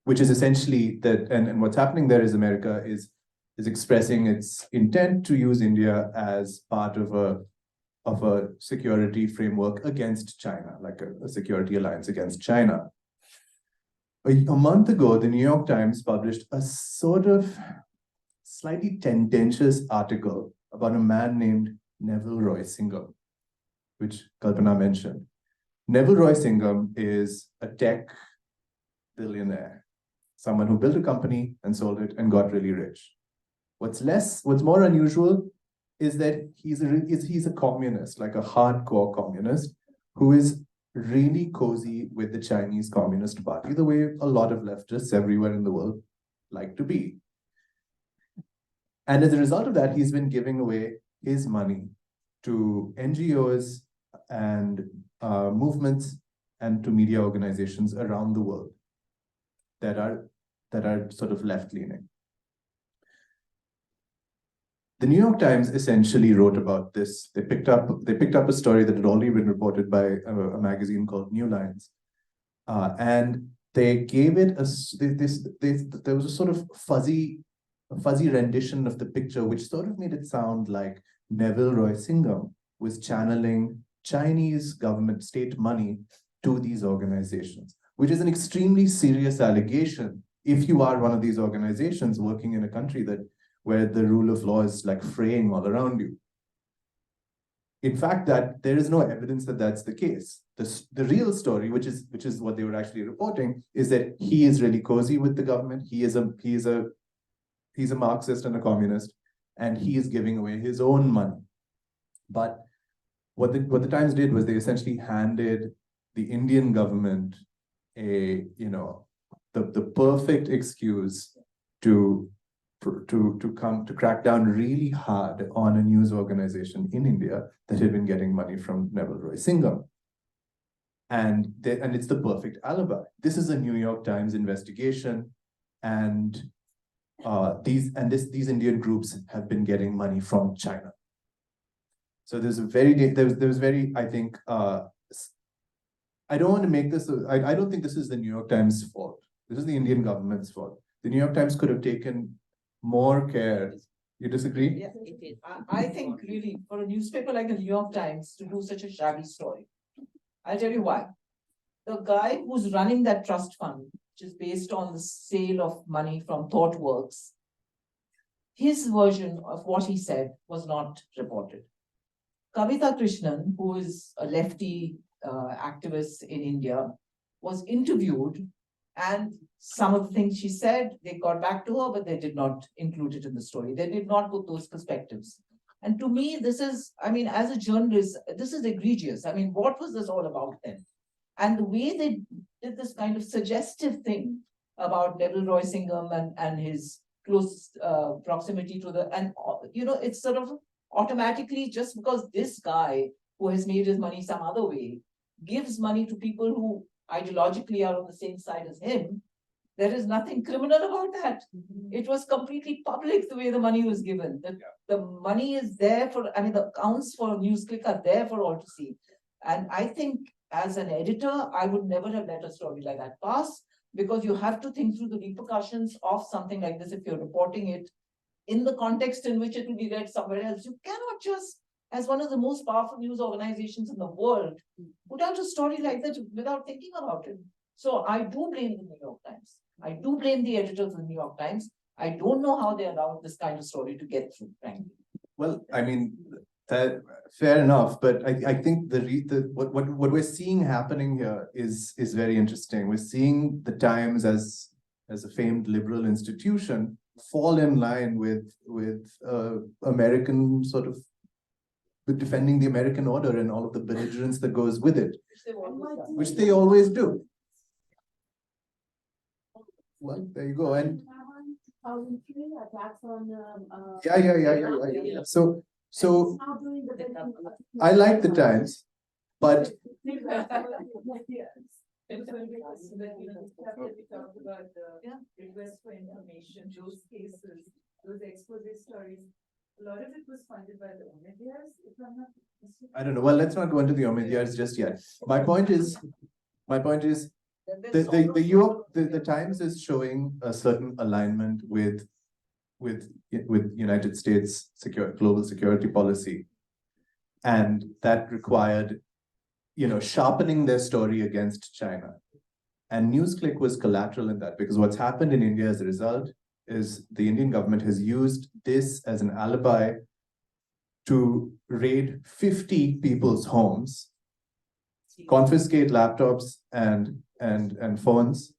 Which is essentially that, and what's happening there is America is expressing its intent to use India as part of a security framework against China, like a security alliance against China. A month ago, the New York Times published a sort of slightly tendentious article about a man named Neville Roy Singham, which Kalpana mentioned. Neville Roy Singham is a tech billionaire, someone who built a company and sold it and got really rich. What's more unusual is that he's a communist, like a hardcore communist, who is really cozy with the Chinese Communist Party, the way a lot of leftists everywhere in the world like to be. And as a result of that, he's been giving away his money to NGOs and movements and to media organizations around the world that are sort of left-leaning. The New York Times essentially wrote about this. They picked up a story that had already been reported by a magazine called New Lines, and they gave it there was a sort of fuzzy rendition of the picture, which sort of made it sound like Neville Roy Singham was channeling Chinese government state money to these organizations, which is an extremely serious allegation if you are one of these organizations working in a country where the rule of law is like fraying all around you. In fact, that there is no evidence that that's the case. The real story, which is what they were actually reporting, is that he is really cozy with the government. He's a Marxist and a communist, and he is giving away his own money. But what the Times did was they essentially handed the Indian government the perfect excuse to crack down really hard on a news organization in India that had been getting money from Neville Roy Singham. And it's the perfect alibi. This is a New York Times investigation, and these Indian groups have been getting money from China. So there was very, I think, I don't want to make this, I don't think this is the New York Times' fault. This is the Indian government's fault. The New York Times could have taken more care. You disagree? Yeah, it is. I think really for a newspaper like the New York Times to do such a shabby story, I'll tell you why. The guy who's running that trust fund, which is based on the sale of money from ThoughtWorks, his version of what he said was not reported. Kavita Krishnan, who is a lefty activist in India, was interviewed, and some of the things she said, they got back to her, but they did not include it in the story. They did not put those perspectives. And to me, this is, I mean, as a journalist, this is egregious. I mean, what was this all about then? And the way they did this kind of suggestive thing about Neville Roy Singham and his close proximity to it's sort of automatically, just because this guy who has made his money some other way gives money to people who ideologically are on the same side as him, there is nothing criminal about that. It was completely public the way the money was given. The money is there the accounts for NewsClick are there for all to see. And I think as an editor, I would never have let a story like that pass, because you have to think through the repercussions of something like this if you're reporting it in the context in which it will be read somewhere else. You cannot just, as one of the most powerful news organizations in the world, put out a story like that without thinking about it. So I do blame the New York Times. I do blame the editors of the New York Times. I don't know how they allowed this kind of story to get through, frankly. Well, I mean, fair enough, but I think what we're seeing happening here is very interesting. We're seeing the Times as a famed liberal institution fall in line with American sort of with defending the American order and all of the belligerence that goes with it, which they always do. Well, there you go. And yeah. So I like the Times, but Request for information, those cases, those expose stories. A lot of it was funded by the Omidyars, if I'm not mistaken. I don't know. Well, let's not go into the Omidyars just yet. My point is, the Times is showing a certain alignment with United States global security policy, and that required, sharpening their story against China. And NewsClick was collateral in that, because what's happened in India as a result is the Indian government has used this as an alibi to raid 50 people's homes, confiscate laptops and phones,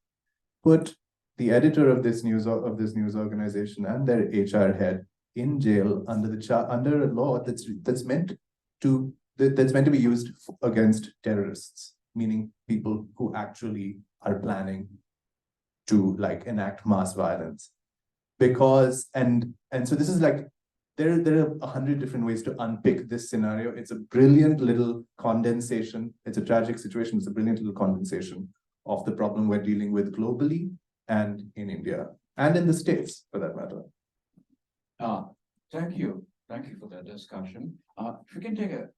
put the editor of this news organization and their HR head in jail under a law that's meant to be used against terrorists, meaning people who actually are planning to enact mass violence. Because and so this is there are 100 different ways to unpick this scenario. It's a brilliant little condensation. It's a tragic situation. It's a brilliant little condensation of the problem we're dealing with globally and in India and in the States, for that matter. Thank you. Thank you for that discussion. If we can take a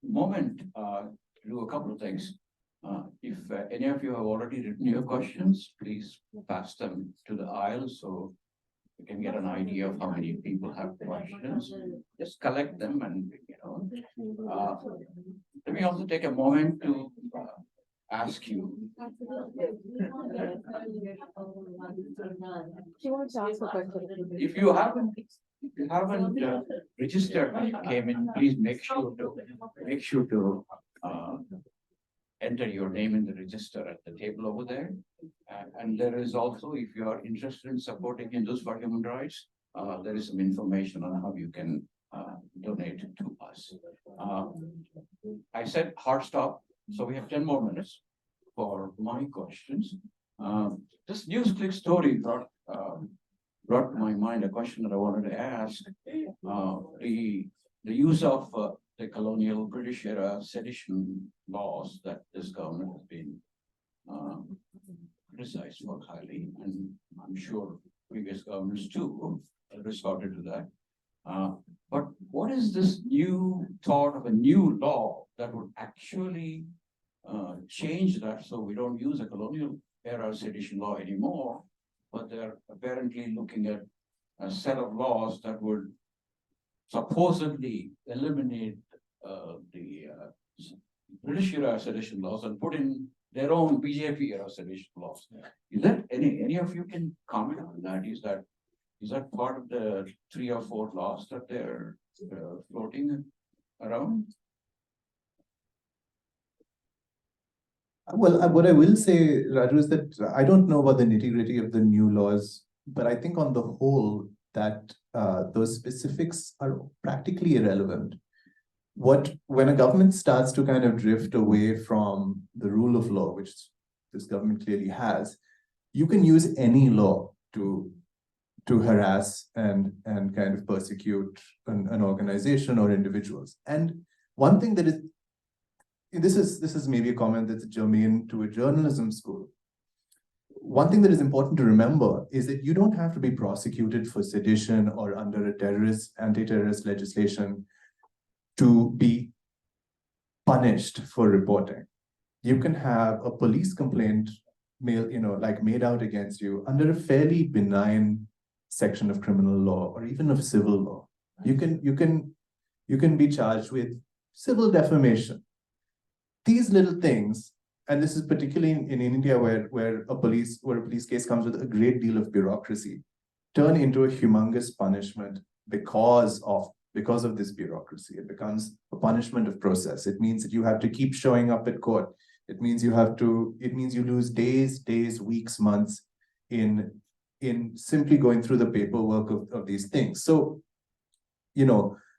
moment to do a couple of things. If any of you have already written your questions, please pass them to the aisle so you can get an idea of how many people have questions. Just collect them and, let me also take a moment to ask you. If you haven't registered when you came in, please make sure to enter your name in the register at the table over there. And there is also, if you are interested in supporting Hindus for Human Rights, there is some information on how you can donate to us. I said hard stop, so we have 10 more minutes for my questions. This NewsClick story brought to my mind a question that I wanted to ask. The use of the colonial British era sedition laws that this government has been criticized for highly, and I'm sure previous governments too resorted to that. But what is this new thought of a new law that would actually change that, so we don't use a colonial era sedition law anymore, but they're apparently looking at a set of laws that would supposedly eliminate the British era sedition laws and put in their own BJP era sedition laws. Is that any of you can comment on that? Is that part of the 3 or 4 laws that they're floating around? Well, what I will say, Raju, is that I don't know about the nitty-gritty of the new laws, but I think on the whole that those specifics are practically irrelevant. When a government starts to kind of drift away from the rule of law, which this government clearly has, you can use any law to harass and kind of persecute an organization or individuals. And one thing that is, this is maybe a comment that's germane to a journalism school. One thing that is important to remember is that you don't have to be prosecuted for sedition or under a anti-terrorist legislation to be punished for reporting. You can have a police complaint made out against you under a fairly benign section of criminal law or even of civil law. You can be charged with civil defamation. These little things, and this is particularly in India where a police case comes with a great deal of bureaucracy, turn into a humongous punishment because of this bureaucracy. It becomes a punishment of process. It means that you have to keep showing up at court. It means you lose days, weeks, months in in simply going through the paperwork of these things. So,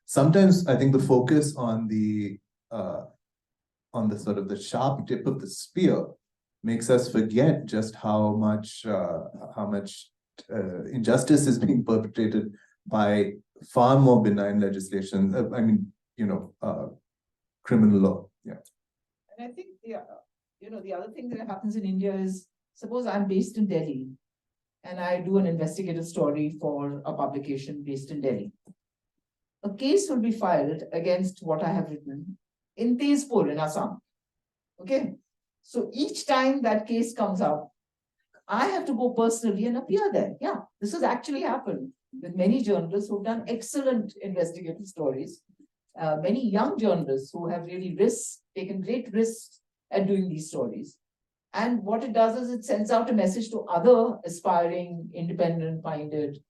sometimes I think the focus on the sort of the sharp tip of the spear makes us forget just how much injustice is being perpetrated by far more benign legislation. Criminal law. Yeah. And I think the other thing that happens in India is, suppose I'm based in Delhi and I do an investigative story for a publication based in Delhi. A case will be filed against what I have written in Tezpur in Assam. Okay. So each time that case comes up, I have to go personally and appear there. Yeah, this has actually happened with many journalists who've done excellent investigative stories. Many young journalists who have really taken great risks at doing these stories. And what it does is it sends out a message to other aspiring, independent-minded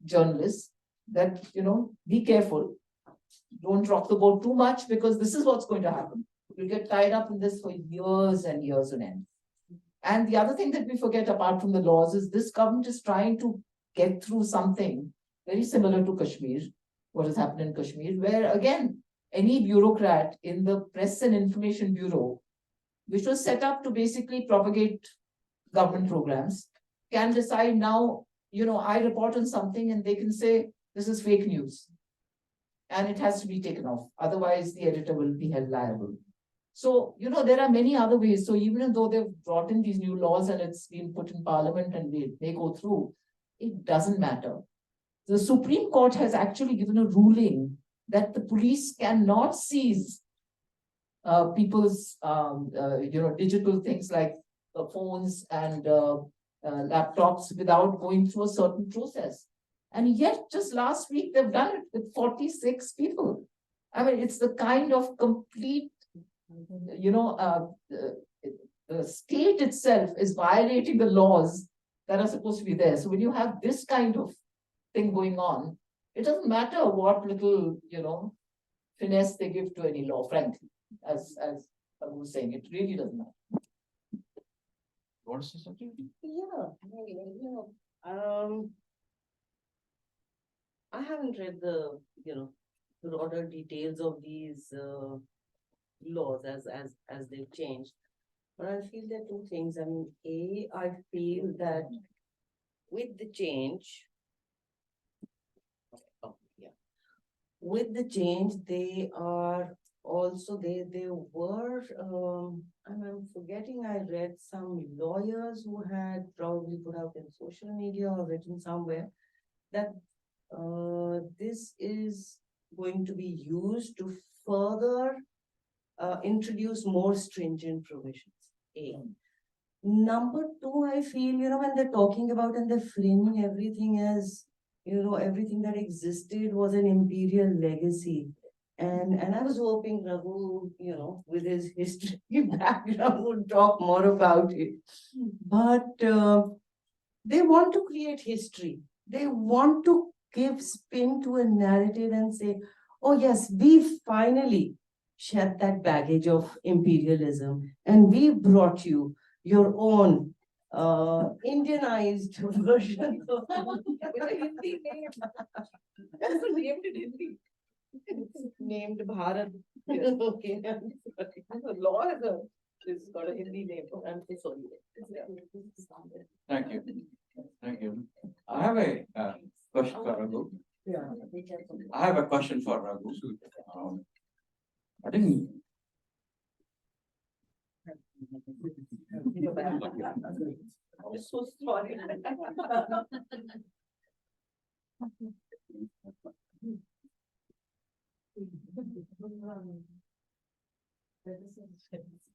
journalists that, be careful. Don't rock the boat too much, because this is what's going to happen. You'll get tied up in this for years and years on end. And the other thing that we forget, apart from the laws, is this government is trying to get through something very similar to Kashmir, what has happened in Kashmir, where again, any bureaucrat in the Press and Information Bureau, which was set up to basically propagate government programs, can decide now, I report on something and they can say, this is fake news. And it has to be taken off. Otherwise, the editor will be held liable. So, there are many other ways. So even though they've brought in these new laws and it's been put in parliament and they go through, it doesn't matter. The Supreme Court has actually given a ruling that the police cannot seize people's, digital things like phones and laptops without going through a certain process. And yet, just last week, they've done it with 46 people. I mean, it's the kind of complete, the state itself is violating the laws that are supposed to be there. So when you have this kind of thing going on, it doesn't matter what little, finesse they give to any law, frankly, as I was saying, it really doesn't matter. Want to say something? I haven't read the, broader details of these laws as they've changed. But I feel there are two things. I mean, I feel that with the change, with the change, they are also, they were, I'm forgetting, I read some lawyers who had probably put out in social media or written somewhere that this is going to be used to further introduce more stringent provisions. Number two, I feel, when they're talking about and they're framing everything as, everything that existed was an imperial legacy. And I was hoping Raghu, with his history background would talk more about it. But they want to create history. They want to give spin to a narrative and say, oh yes, we finally shed that baggage of imperialism and we brought you your own Indianized version of with a Hindi name. That's the name in Hindi. It's named Bharat. Okay, I'm sorry. The law is got a Hindi name. I'm so sorry. Thank you. Thank you. I have a question for Raghu. Yeah. I have a question for Raghu. I think I'm so sorry.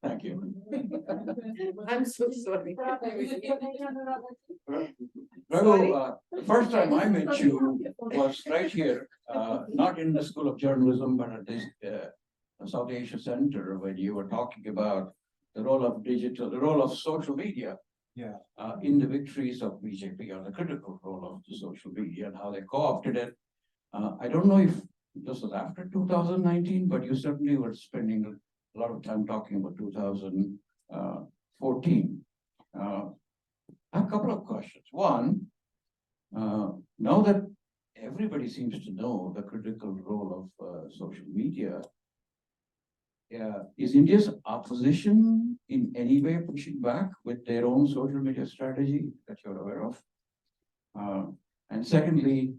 thank you. I'm so sorry. Raghu, the first time I met you was right here, not in the School of Journalism, but at this South Asia Center, when you were talking about the role of digital, the role of social media. Yeah. In the victories of BJP, or the critical role of the social media and how they co-opted it. I don't know if this was after 2019, but you certainly were spending a lot of time talking about 2014. A couple of questions. One, now that everybody seems to know the critical role of social media, is India's opposition in any way pushing back with their own social media strategy that you're aware of? And secondly,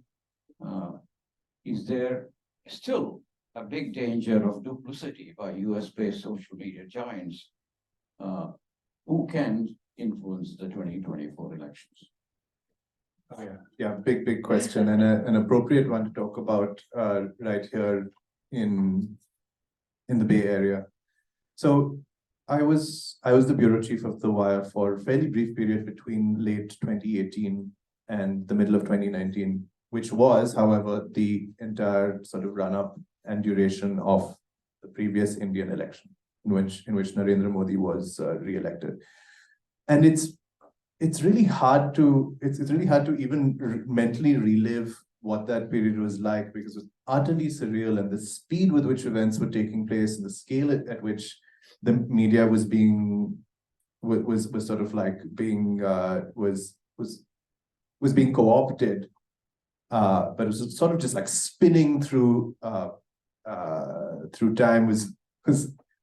is there still a big danger of duplicity by US-based social media giants who can influence the 2024 elections? Oh, yeah, big question, and an appropriate one to talk about right here in the Bay Area. So I was the bureau chief of The Wire for a fairly brief period between late 2018 and the middle of 2019, which was, however, the entire sort of run-up and duration of the previous Indian election, in which Narendra Modi was re-elected. And it's really hard to even mentally relive what that period was like, because it was utterly surreal, and the speed with which events were taking place and the scale at which the media was being sort of like being was being co-opted, but it was sort of just like spinning through time was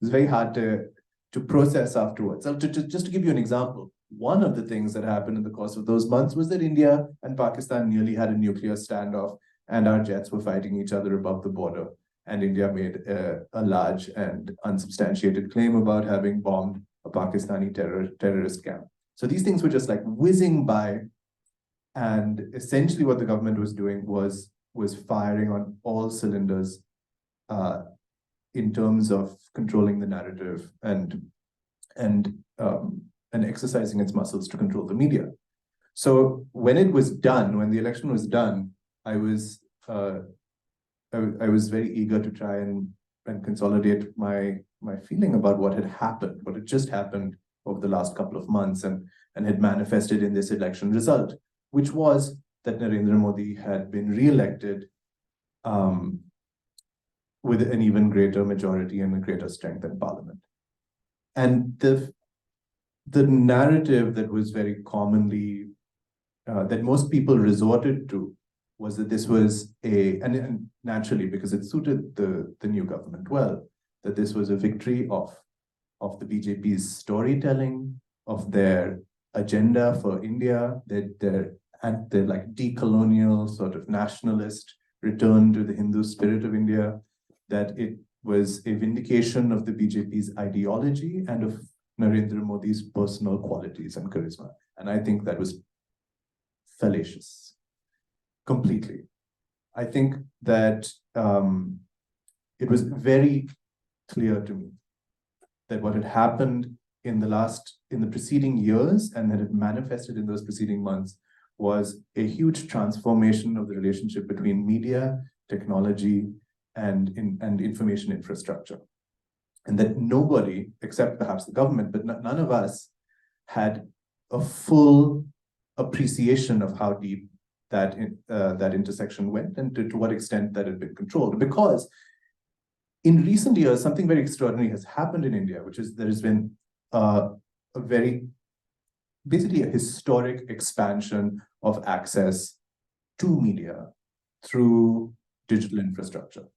very hard to process afterwards. So just to give you an example, one of the things that happened in the course of those months was that India and Pakistan nearly had a nuclear standoff, and our jets were fighting each other above the border. And India made a large and unsubstantiated claim about having bombed a Pakistani terrorist camp. So these things were just like whizzing by. And essentially what the government was doing was firing on all cylinders in terms of controlling the narrative and exercising its muscles to control the media. So when it was done, when the election was done, I was very eager to try and consolidate my feeling about what had just happened over the last couple of months and had manifested in this election result, which was that Narendra Modi had been re-elected with an even greater majority and a greater strength in parliament. And the narrative that was very commonly, that most people resorted to, was that this was and naturally, because it suited the new government well, that this was a victory of the BJP's storytelling, of their agenda for India, their like decolonial sort of nationalist return to the Hindu spirit of India, that it was a vindication of the BJP's ideology and of Narendra Modi's personal qualities and charisma. And I think that was fallacious, completely. I think that it was very clear to me that what had happened in the preceding years and that had manifested in those preceding months was a huge transformation of the relationship between media, technology, and information infrastructure. And that nobody, except perhaps the government, but none of us had a full appreciation of how deep that intersection went and to what extent that had been controlled. Because in recent years, something very extraordinary has happened in India, which is there has been basically a historic expansion of access to media through digital infrastructure.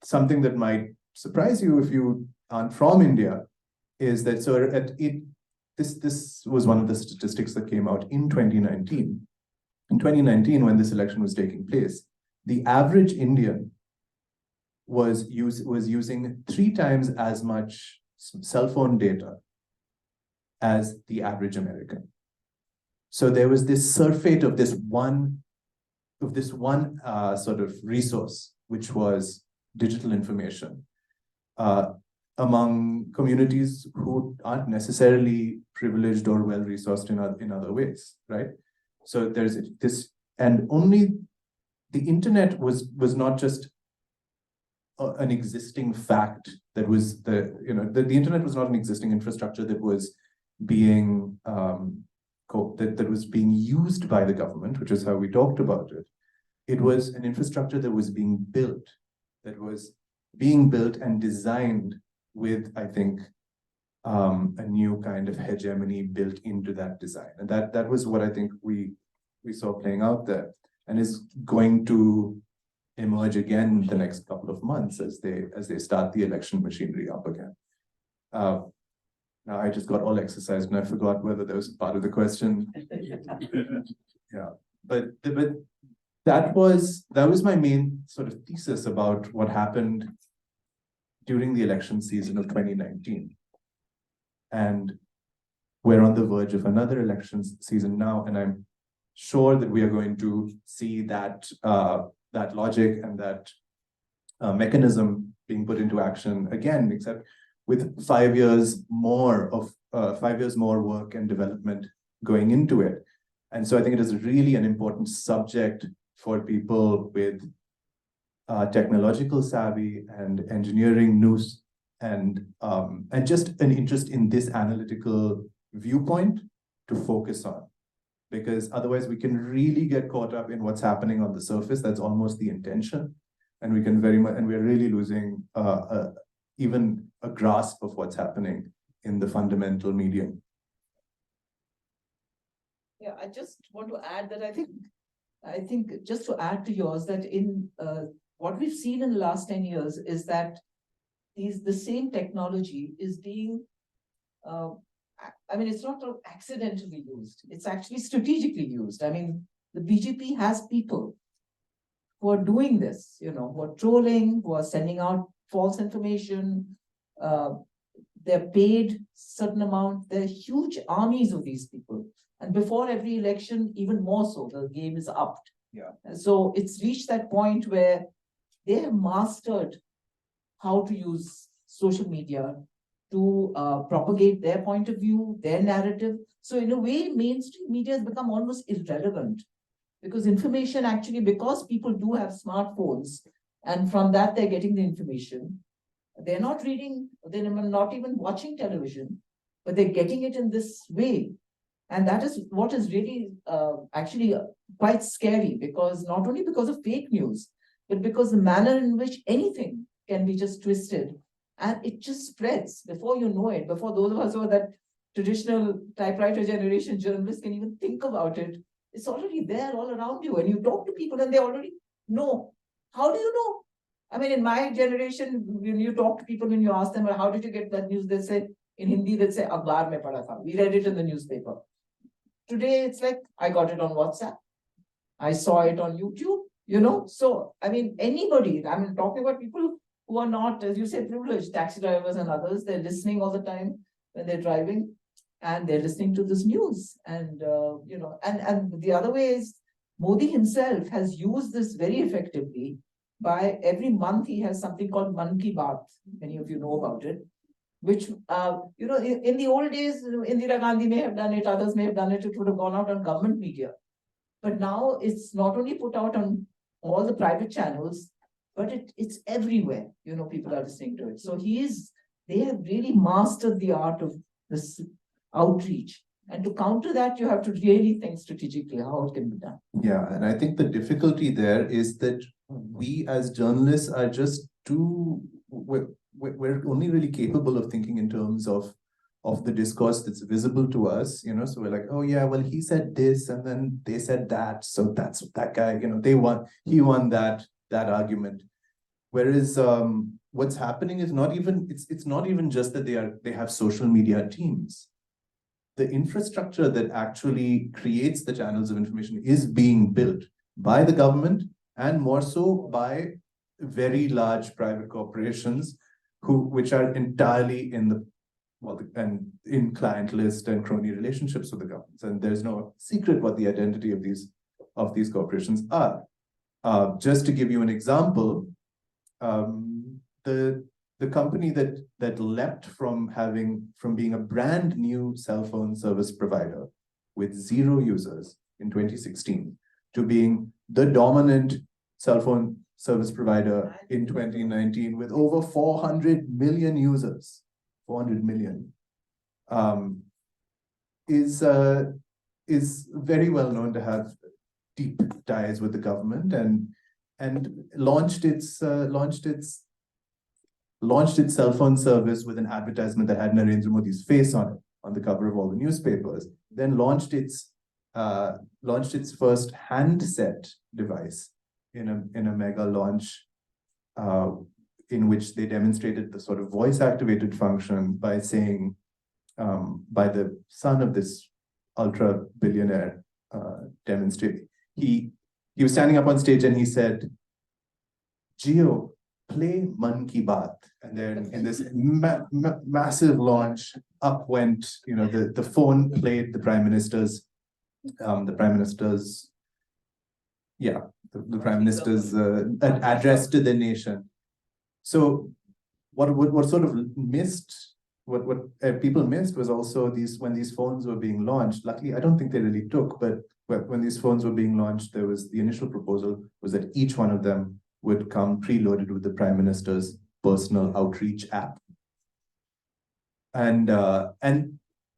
Something that might surprise you if you aren't from India is that this was one of the statistics that came out in 2019. In 2019, when this election was taking place, the average Indian was using 3 times as much cell phone data as the average American. So there was this surfeit of this one sort of resource, which was digital information, among communities who aren't necessarily privileged or well-resourced in other ways, right? So there's this, and only the internet was not just an existing fact that was the internet was not an existing infrastructure that was being that was being used by the government, which is how we talked about it. It was an infrastructure that was being built and designed with, I think, a new kind of hegemony built into that design. And that was what I think we saw playing out there, and is going to emerge again the next couple of months as they start the election machinery up again. Now I just got all exercised and I forgot whether there was a part of the question. Yeah, but that was my main sort of thesis about what happened during the election season of 2019. And we're on the verge of another election season now, and I'm sure that we are going to see that that logic and that mechanism being put into action again, except with 5 years more work and development going into it. And so I think it is really an important subject for people with technological savvy and engineering nous and just an interest in this analytical viewpoint to focus on. Because otherwise we can really get caught up in what's happening on the surface. That's almost the intention. And we can we're really losing even a grasp of what's happening in the fundamental medium. Yeah, I just want to add that I think just to add to yours, that in what we've seen in the last 10 years is that the same technology is being, I mean, it's not accidentally used. It's actually strategically used. I mean, the BJP has people who are doing this, who are trolling, who are sending out false information. They're paid certain amount. There are huge armies of these people. And before every election, even more so, the game is upped. Yeah. And so it's reached that point where they have mastered how to use social media to propagate their point of view, their narrative. So in a way, mainstream media has become almost irrelevant, because information actually, because people do have smartphones, and from that they're getting the information. They're not reading, they're not even watching television, but they're getting it in this way. And that is what is really actually quite scary, because not only because of fake news, but because the manner in which anything can be just twisted, and it just spreads before you know it, before those of us who are that traditional typewriter generation journalists can even think about it. It's already there all around you, and you talk to people and they already know. How do you know? I mean, in my generation, when you talk to people, when you ask them, well, how did you get that news? They say, in Hindi, they say, Akhbar mein padha tha. We read it in the newspaper. Today, it's like, I got it on WhatsApp. I saw it on YouTube, So, I mean, anybody, I mean, talking about people who are not, as you say, privileged, taxi drivers and others, they're listening all the time when they're driving, and they're listening to this news. And, and the other way is, Modi himself has used this very effectively. By every month, he has something called Man Ki Baat. Many of you know about it, which, in the old days, Indira Gandhi may have done it, others may have done it, it would have gone out on government media. But now it's not only put out on all the private channels, but it's everywhere, people are listening to it. So they have really mastered the art of this outreach. And to counter that, you have to really think strategically how it can be done. Yeah, and I think the difficulty there is that we as journalists are just we're only really capable of thinking in terms of the discourse that's visible to us, so we're like, oh yeah, well, he said this and then they said that, so that's that guy, he won that argument. Whereas what's happening is not even, it's not even just that they have social media teams. The infrastructure that actually creates the channels of information is being built by the government, and more so by very large private corporations which are entirely in client list and crony relationships with the governments. And there's no secret what the identity of these corporations are. Just to give you an example, the company that leapt from being a brand new cell phone service provider with 0 users in 2016 to being the dominant cell phone service provider in 2019 with over 400 million users, 400 million, is very well known to have deep ties with the government and launched its launched its cell phone service with an advertisement that had Narendra Modi's face on it, on the cover of all the newspapers, then launched its first handset device in a mega launch, in which they demonstrated the sort of voice activated function by saying, by the son of this ultra billionaire demonstrate. He was standing up on stage and he said, Gio, play Man Ki Baat. And then in this massive launch, up went, the phone played the Prime Minister's address to the nation. So what sort of missed, what people missed was also when these phones were being launched. Luckily, I don't think they really took, but when these phones were being launched, there was the initial proposal was that each one of them would come preloaded with the Prime Minister's personal outreach app. And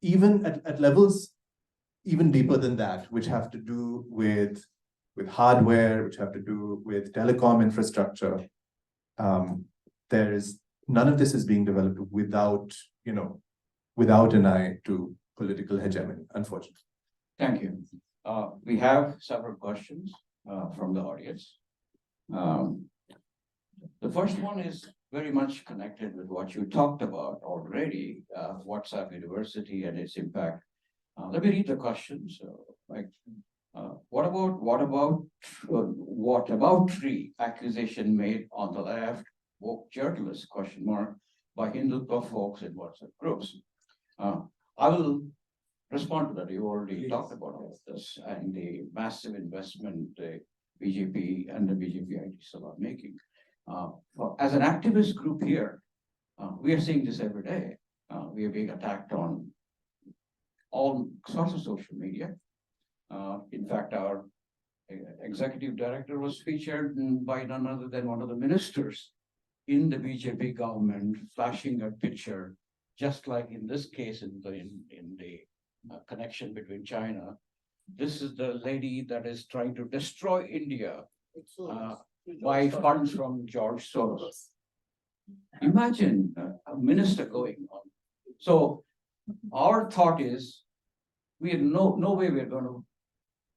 even at levels even deeper than that, which have to do with hardware, which have to do with telecom infrastructure, none of this is being developed without an eye to political hegemony, unfortunately. Thank you. We have several questions from the audience. The first one is very much connected with what you talked about already, WhatsApp University and its impact. Let me read the questions. What about tree accusation made on the left, woke journalist, ? By Hindutva folks in WhatsApp groups? I will respond to that. You already talked about all of this and the massive investment BJP and the BJP IT cell are making. As an activist group here, we are seeing this every day. We are being attacked on all sorts of social media. In fact, our executive director was featured by none other than one of the ministers in the BJP government, flashing a picture, just like in this case in the connection between China. This is the lady that is trying to destroy India by funds from George Soros. Imagine a minister going on. So our thought is, we have no way we're going to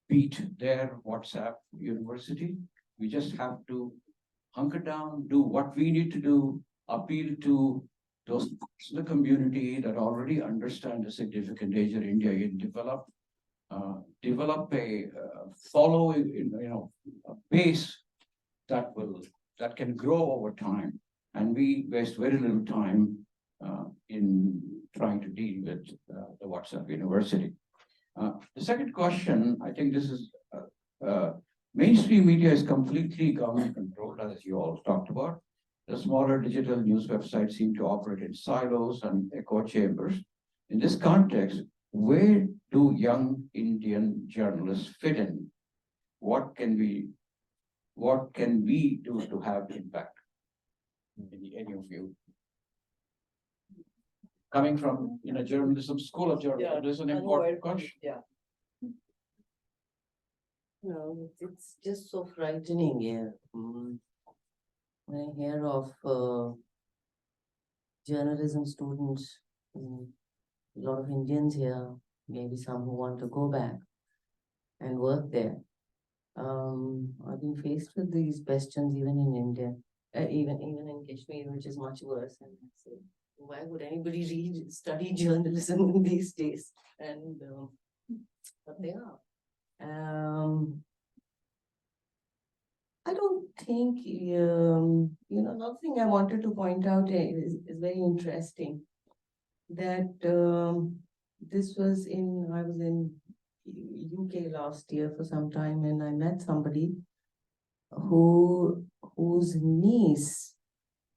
beat their WhatsApp University. We just have to hunker down, do what we need to do, appeal to those parts of the community that already understand the significant danger India in develop a following, a base that can grow over time. And we waste very little time in trying to deal with the WhatsApp University. The second question, I think this is mainstream media is completely government controlled, as you all talked about. The smaller digital news websites seem to operate in silos and echo chambers. In this context, where do young Indian journalists fit in? What can we do to have impact? Any of you? Coming from journalism, school of journalism, this is an important question. Yeah. No, it's just so frightening here. When I hear of journalism students, a lot of Indians here, maybe some who want to go back and work there. I've been faced with these questions even in India, even in Kashmir, which is much worse. And I say, why would anybody study journalism in these days? And but they are. I don't think, another thing I wanted to point out is very interesting. That this was I was in UK last year for some time, and I met somebody whose niece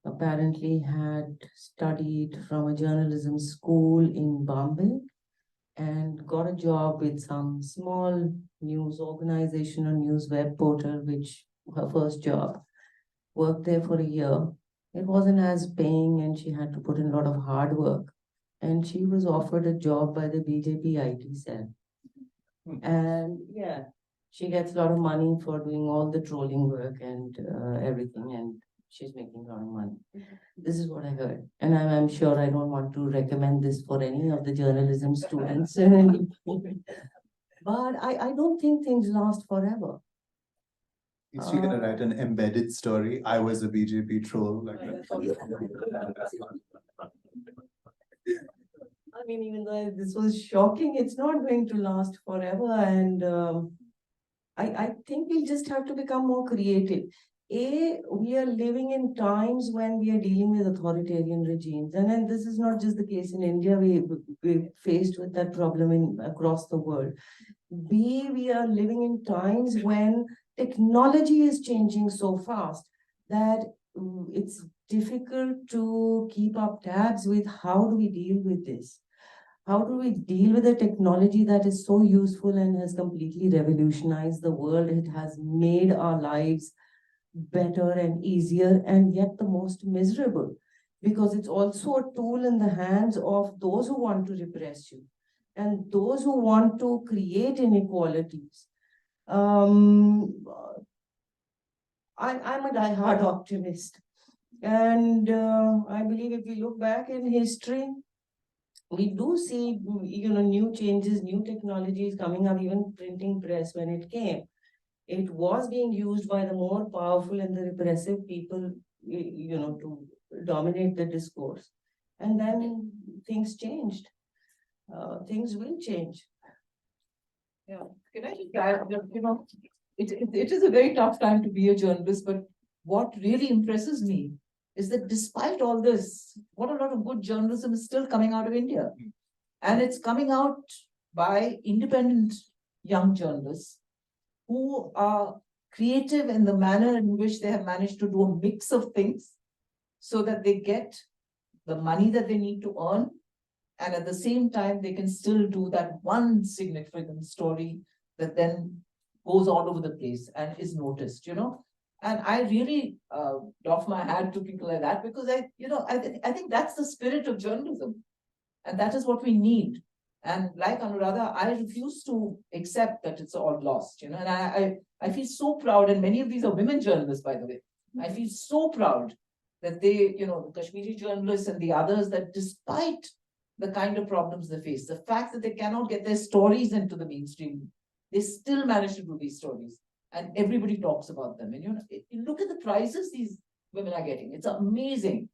apparently had studied from a journalism school in Bombay and got a job with some small news organization or news web portal, which her first job, worked there for a year. It wasn't as paying and she had to put in a lot of hard work. And she was offered a job by the BJP IT cell. And yeah, she gets a lot of money for doing all the trolling work and everything. And she's making a lot of money. This is what I heard. And I'm sure I don't want to recommend this for any of the journalism students. But I don't think things last forever. Is she gonna write an embedded story? I was a BJP troll. Like I mean, even though this was shocking, it's not going to last forever. And I think we'll just have to become more creative. We are living in times when we are dealing with authoritarian regimes. And then this is not just the case in India. We're faced with that problem across the world. We are living in times when technology is changing so fast that it's difficult to keep up tabs with how do we deal with this. How do we deal with a technology that is so useful and has completely revolutionized the world? It has made our lives better and easier, and yet the most miserable, because it's also a tool in the hands of those who want to repress you and those who want to create inequalities. I'm a diehard optimist, and I believe if we look back in history, we do see, new changes, new technologies coming up. Even printing press, when it came, it was being used by the more powerful and the repressive people, to dominate the discourse. And then things changed. Things will change. Yeah, can I just add, it is a very tough time to be a journalist, but what really impresses me is that despite all this, what a lot of good journalism is still coming out of India. And it's coming out by independent young journalists who are creative in the manner in which they have managed to do a mix of things so that they get the money that they need to earn. And at the same time, they can still do that one significant story that then goes all over the place and is noticed, And I really doff my hat to people like that, because I think that's the spirit of journalism. And that is what we need. And like Anuradha, I refuse to accept that it's all lost, And I feel so proud, and many of these are women journalists, by the way. I feel so proud that they, the Kashmiri journalists and the others, that despite the kind of problems they face, the fact that they cannot get their stories into the mainstream, they still manage to do these stories. And everybody talks about them. And you look at the prizes these women are getting. It's amazing.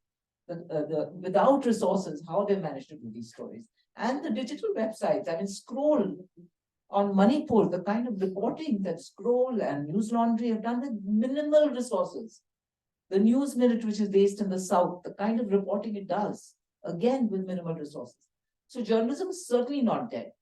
Without resources, how they managed to do these stories. And the digital websites, I mean, Scroll on Manipur, the kind of reporting that Scroll and News Laundry have done with minimal resources. The News Minute, which is based in the South, the kind of reporting it does, again, with minimal resources. So journalism is certainly not dead.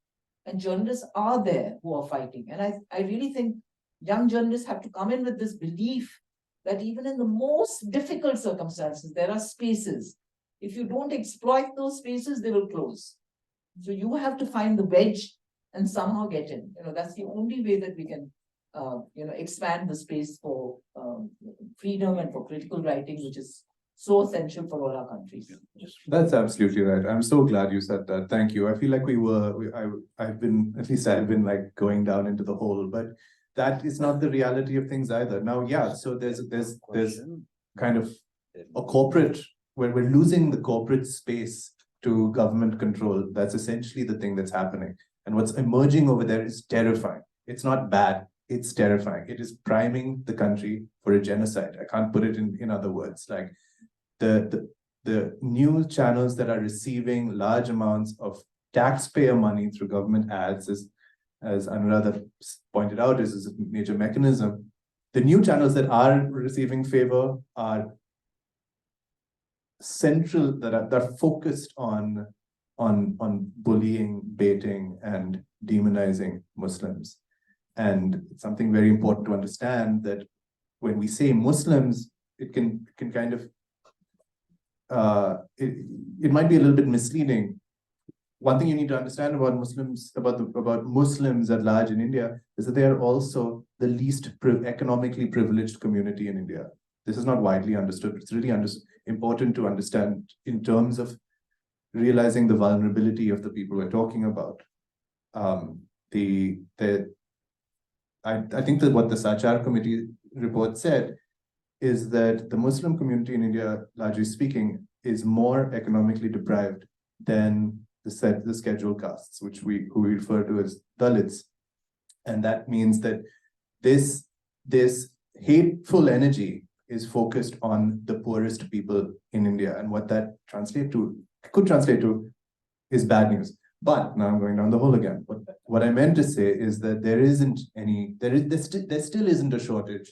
And journalists are there who are fighting. And I really think young journalists have to come in with this belief that even in the most difficult circumstances, there are spaces. If you don't exploit those spaces, they will close. So you have to find the wedge and somehow get in. That's the only way that we can, expand the space for freedom and for critical writing, which is so essential for all our countries. That's absolutely right. I'm so glad you said that. Thank you. I feel like I've been like going down into the hole, but that is not the reality of things either. Now, yeah, so there's kind of a corporate, where we're losing the corporate space to government control. That's essentially the thing that's happening. And what's emerging over there is terrifying. It's not bad, it's terrifying. It is priming the country for a genocide. I can't put it in other words. Like the news channels that are receiving large amounts of taxpayer money through government ads, as Anuradha pointed out, is a major mechanism. The new channels that are receiving favor are central, that are focused on bullying, baiting, and demonizing Muslims. And it's something very important to understand, that when we say Muslims, it can kind of it might be a little bit misleading. One thing you need to understand about Muslims, about Muslims at large in India, is that they are also the least economically privileged community in India. This is not widely understood, but it's really important to understand in terms of realizing the vulnerability of the people we're talking about. I think that what the Sachar committee report said is that the Muslim community in India, largely speaking, is more economically deprived than the scheduled castes, who we refer to as Dalits. And that means that this hateful energy is focused on the poorest people in India. And what that could translate to is bad news. But now I'm going down the hole again. What I meant to say is that there still isn't a shortage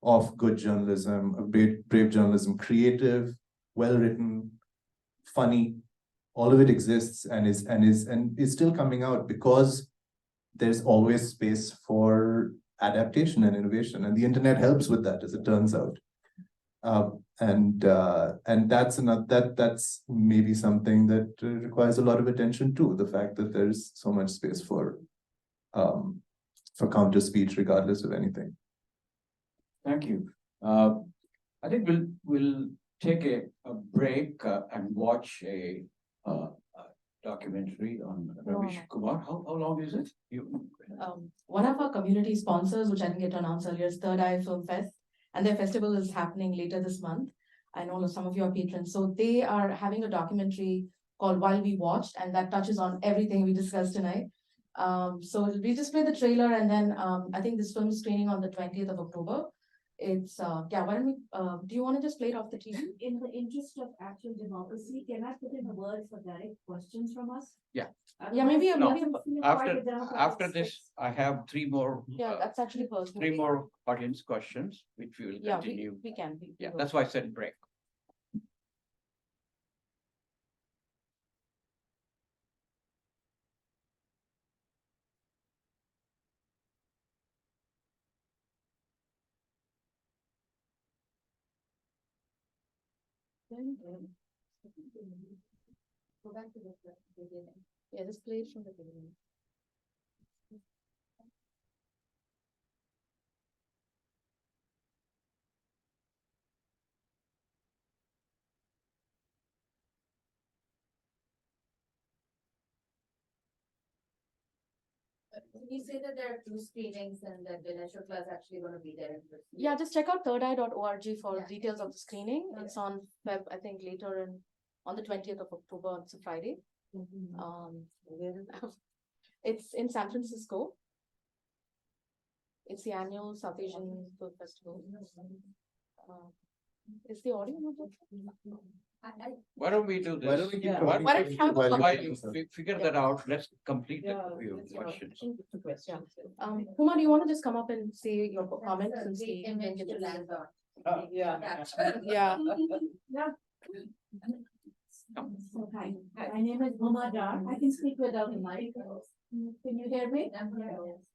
of good journalism, of brave journalism, creative, well-written, funny. All of it exists and is still coming out because there's always space for adaptation and innovation, and the internet helps with that, as it turns out. And that's maybe something that requires a lot of attention too. The fact that there's so much space for counter speech, regardless of anything. Thank you. I think we'll take a break and watch a documentary on Ravish Kumar. How long is it? One of our community sponsors, which I didn't get to announce earlier, is Third Eye Film Fest, and their festival is happening later this month. I know some of you are patrons, so they are having a documentary called While We Watched, and that touches on everything we discussed tonight. So we just play the trailer, and then I think this film is screening on the 20th of October. It's yeah, why don't we do you want to just play it off the TV? In the interest of actual democracy, can I put in a word for direct questions from us? Yeah. Yeah, maybe No, after this, I have three more. Yeah, that's actually personal. Three more audience questions, which we will continue. We can. Yeah, that's why I said break. Go back to the beginning. Yeah, just play it from the beginning. You say that there are 2 screenings and that the initial class actually going to be there in person. Yeah, just check out thirdeye.org for Yeah. details of the screening. Okay. It's on Feb, I think later on the 20th of October. It's a Friday. It's in San Francisco. It's the annual South Asian Film Festival. Is the audio not okay? Why don't we do this? Why don't we keep Why- talking? Why don't we have a While you While figure you this out? figure that out, let's complete the few It's, questions. Puma, do you want to just come up and say your comments and That's a see? great image to land on. Yeah. Yeah. Yeah. Hi, my name is Uma Dar. I can speak without the mic. Can you hear me?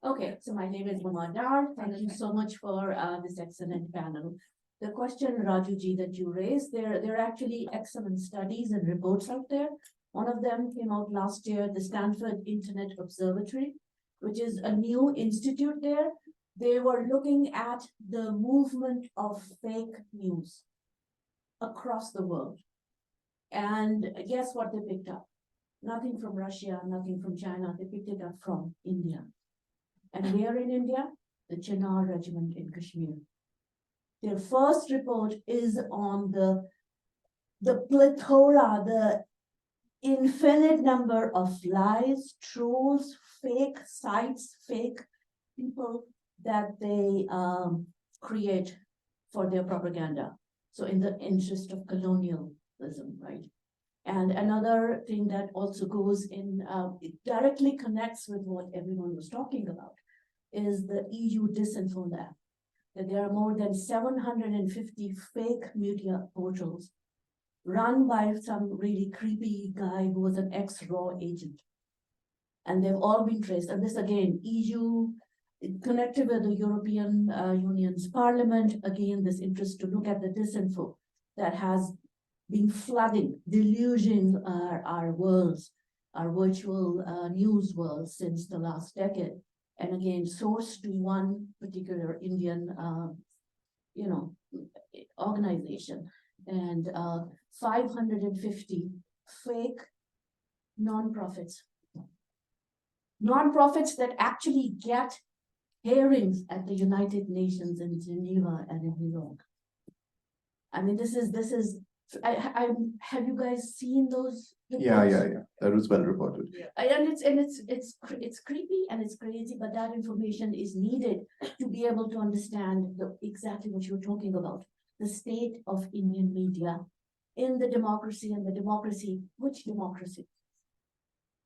Okay, so my name is Uma Dar. Thank you so much for this excellent panel. The question, Rajuji, that you raised, there are actually excellent studies and reports out there. One of them came out last year, the Stanford Internet Observatory, which is a new institute there. They were looking at the movement of fake news across the world. And guess what they picked up? Nothing from Russia, nothing from China. They picked it up from India. And where in India? The Chinar Regiment in Kashmir. Their first report is on the plethora, the infinite number of lies, trolls, fake sites, fake people that they create for their propaganda. So in the interest of colonialism, right? And another thing that also goes in, it directly connects with what everyone was talking about, is the EU disinfo lab. That there are more than 750 fake media portals run by some really creepy guy who was an ex-raw agent. And they've all been traced. And this again, EU connected with the European Union's Parliament, again, this interest to look at the disinfo that has been flooding, deluging our worlds, our virtual news world since the last decade. And again, sourced to one particular Indian, organization, and 550 fake nonprofits. Nonprofits that actually get hearings at the United Nations in Geneva and in New York. I mean, this is, have you guys seen those? Yeah, reports? that was well reported. And it's creepy and it's crazy, but that information is needed to be able to understand exactly what you're talking about. The state of Indian media in the democracy and the democracy, which democracy?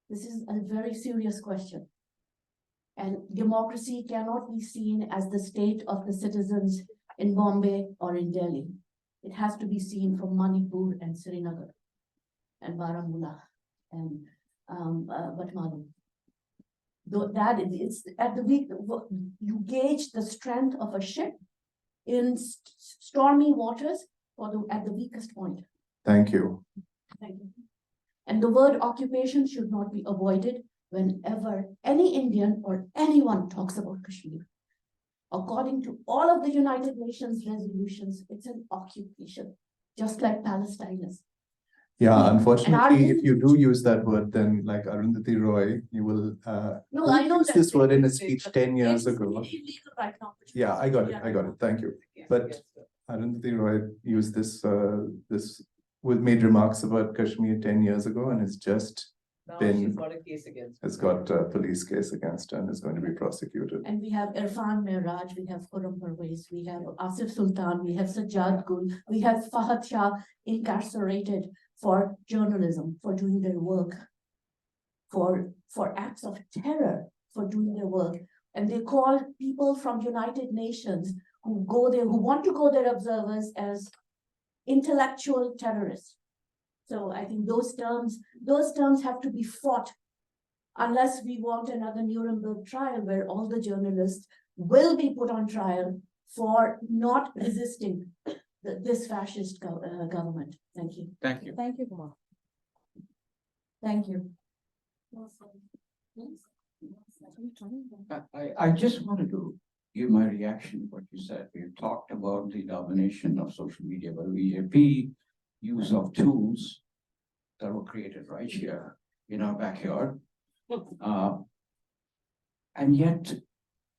This is a very serious question. And democracy cannot be seen as the state of the citizens in Bombay or in Delhi. It has to be seen from Manipur and Srinagar and Baramulla and Batmalu. Though that it's at the week, you gauge the strength of a ship in stormy waters at the weakest point. Thank you. Thank you. And the word occupation should not be avoided whenever any Indian or anyone talks about Kashmir. According to all of the United Nations resolutions, it's an occupation, just like Palestine is. Yeah, unfortunately, And if you do use that word, then like Arundhati Roy, you will No, I know use that. this word in a speech 10 years It's ago. illegal right now. Yeah, I got it. Yeah. I got it. Thank you. But Arundhati Roy used made remarks about Kashmir 10 years ago, and it's just Now been- she's got a case against. has got a police case against her and is going to be prosecuted. And we have Irfan Miraj, we have Khurram Parvez, we have Asif Sultan, we have Sajjad Gul, we have Fahad Shah incarcerated for journalism, for doing their work, for acts of terror, for doing their work. And they call people from United Nations who go there, who want to go there observers as intellectual terrorists. So I think those terms have to be fought unless we want another Nuremberg trial where all the journalists will be put on trial for not resisting this fascist government. Thank you. Thank you. Thank you, Kumar. Thank you. I just wanted to give my reaction to what you said. We talked about the domination of social media by BJP, use of tools that were created right here in our backyard. And yet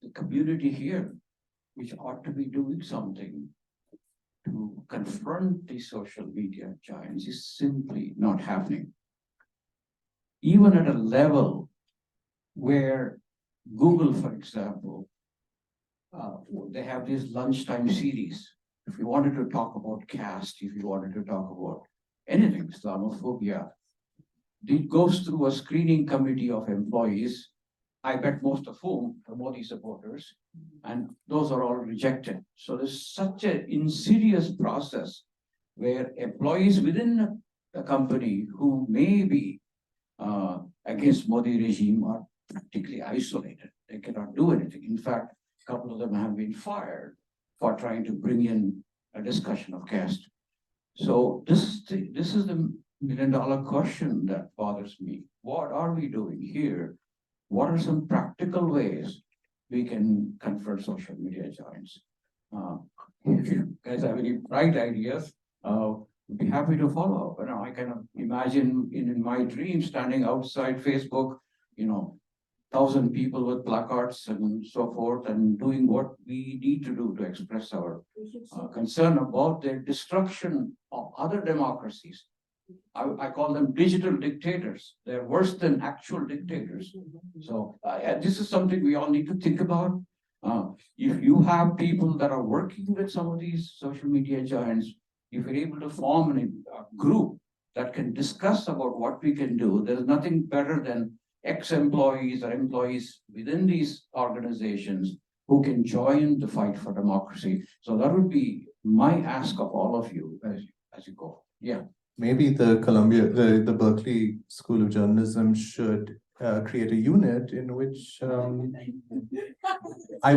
the community here, which ought to be doing something to confront the social media giants, is simply not happening. Even at a level where Google, for example, they have these lunchtime series. If you wanted to talk about caste, if you wanted to talk about anything, Islamophobia, it goes through a screening committee of employees, I bet most of whom are Modi supporters, and those are all rejected. So there's such an insidious process where employees within the company who may be against Modi regime are practically isolated. They cannot do anything. In fact, a couple of them have been fired for trying to bring in a discussion of caste. So this is the million-dollar question that bothers me. What are we doing here? What are some practical ways we can confront social media giants? If you guys have any bright ideas, we'd be happy to follow. But I kind of imagine in my dream standing outside Facebook, 1,000 people with placards and so forth, and doing what we need to do to express our concern about the destruction of other democracies. I call them digital dictators. They're worse than actual dictators. So this is something we all need to think about. If you have people that are working with some of these social media giants, if you're able to form a group that can discuss about what we can do, there's nothing better than ex-employees or employees within these organizations who can join the fight for democracy. So that would be my ask of all of you as you go. Yeah. Maybe the Berkeley School of Journalism should create a unit in which I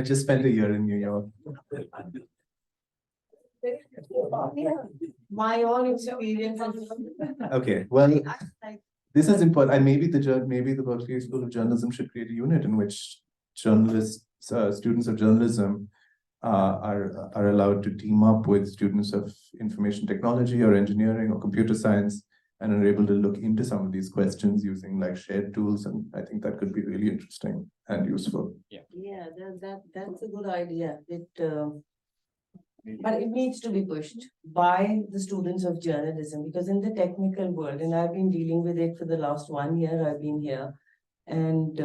just spent a year in New York. My own experience. Okay, well, this is important, and maybe the Berkeley School of Journalism should create a unit in which journalists, students of journalism, are allowed to team up with students of information technology or engineering or computer science and are able to look into some of these questions using like shared tools. And I think that could be really interesting and useful. Yeah, that's a good idea. But it needs to be pushed by the students of journalism, because in the technical world, and I've been dealing with it for the last 1 year, I've been here. And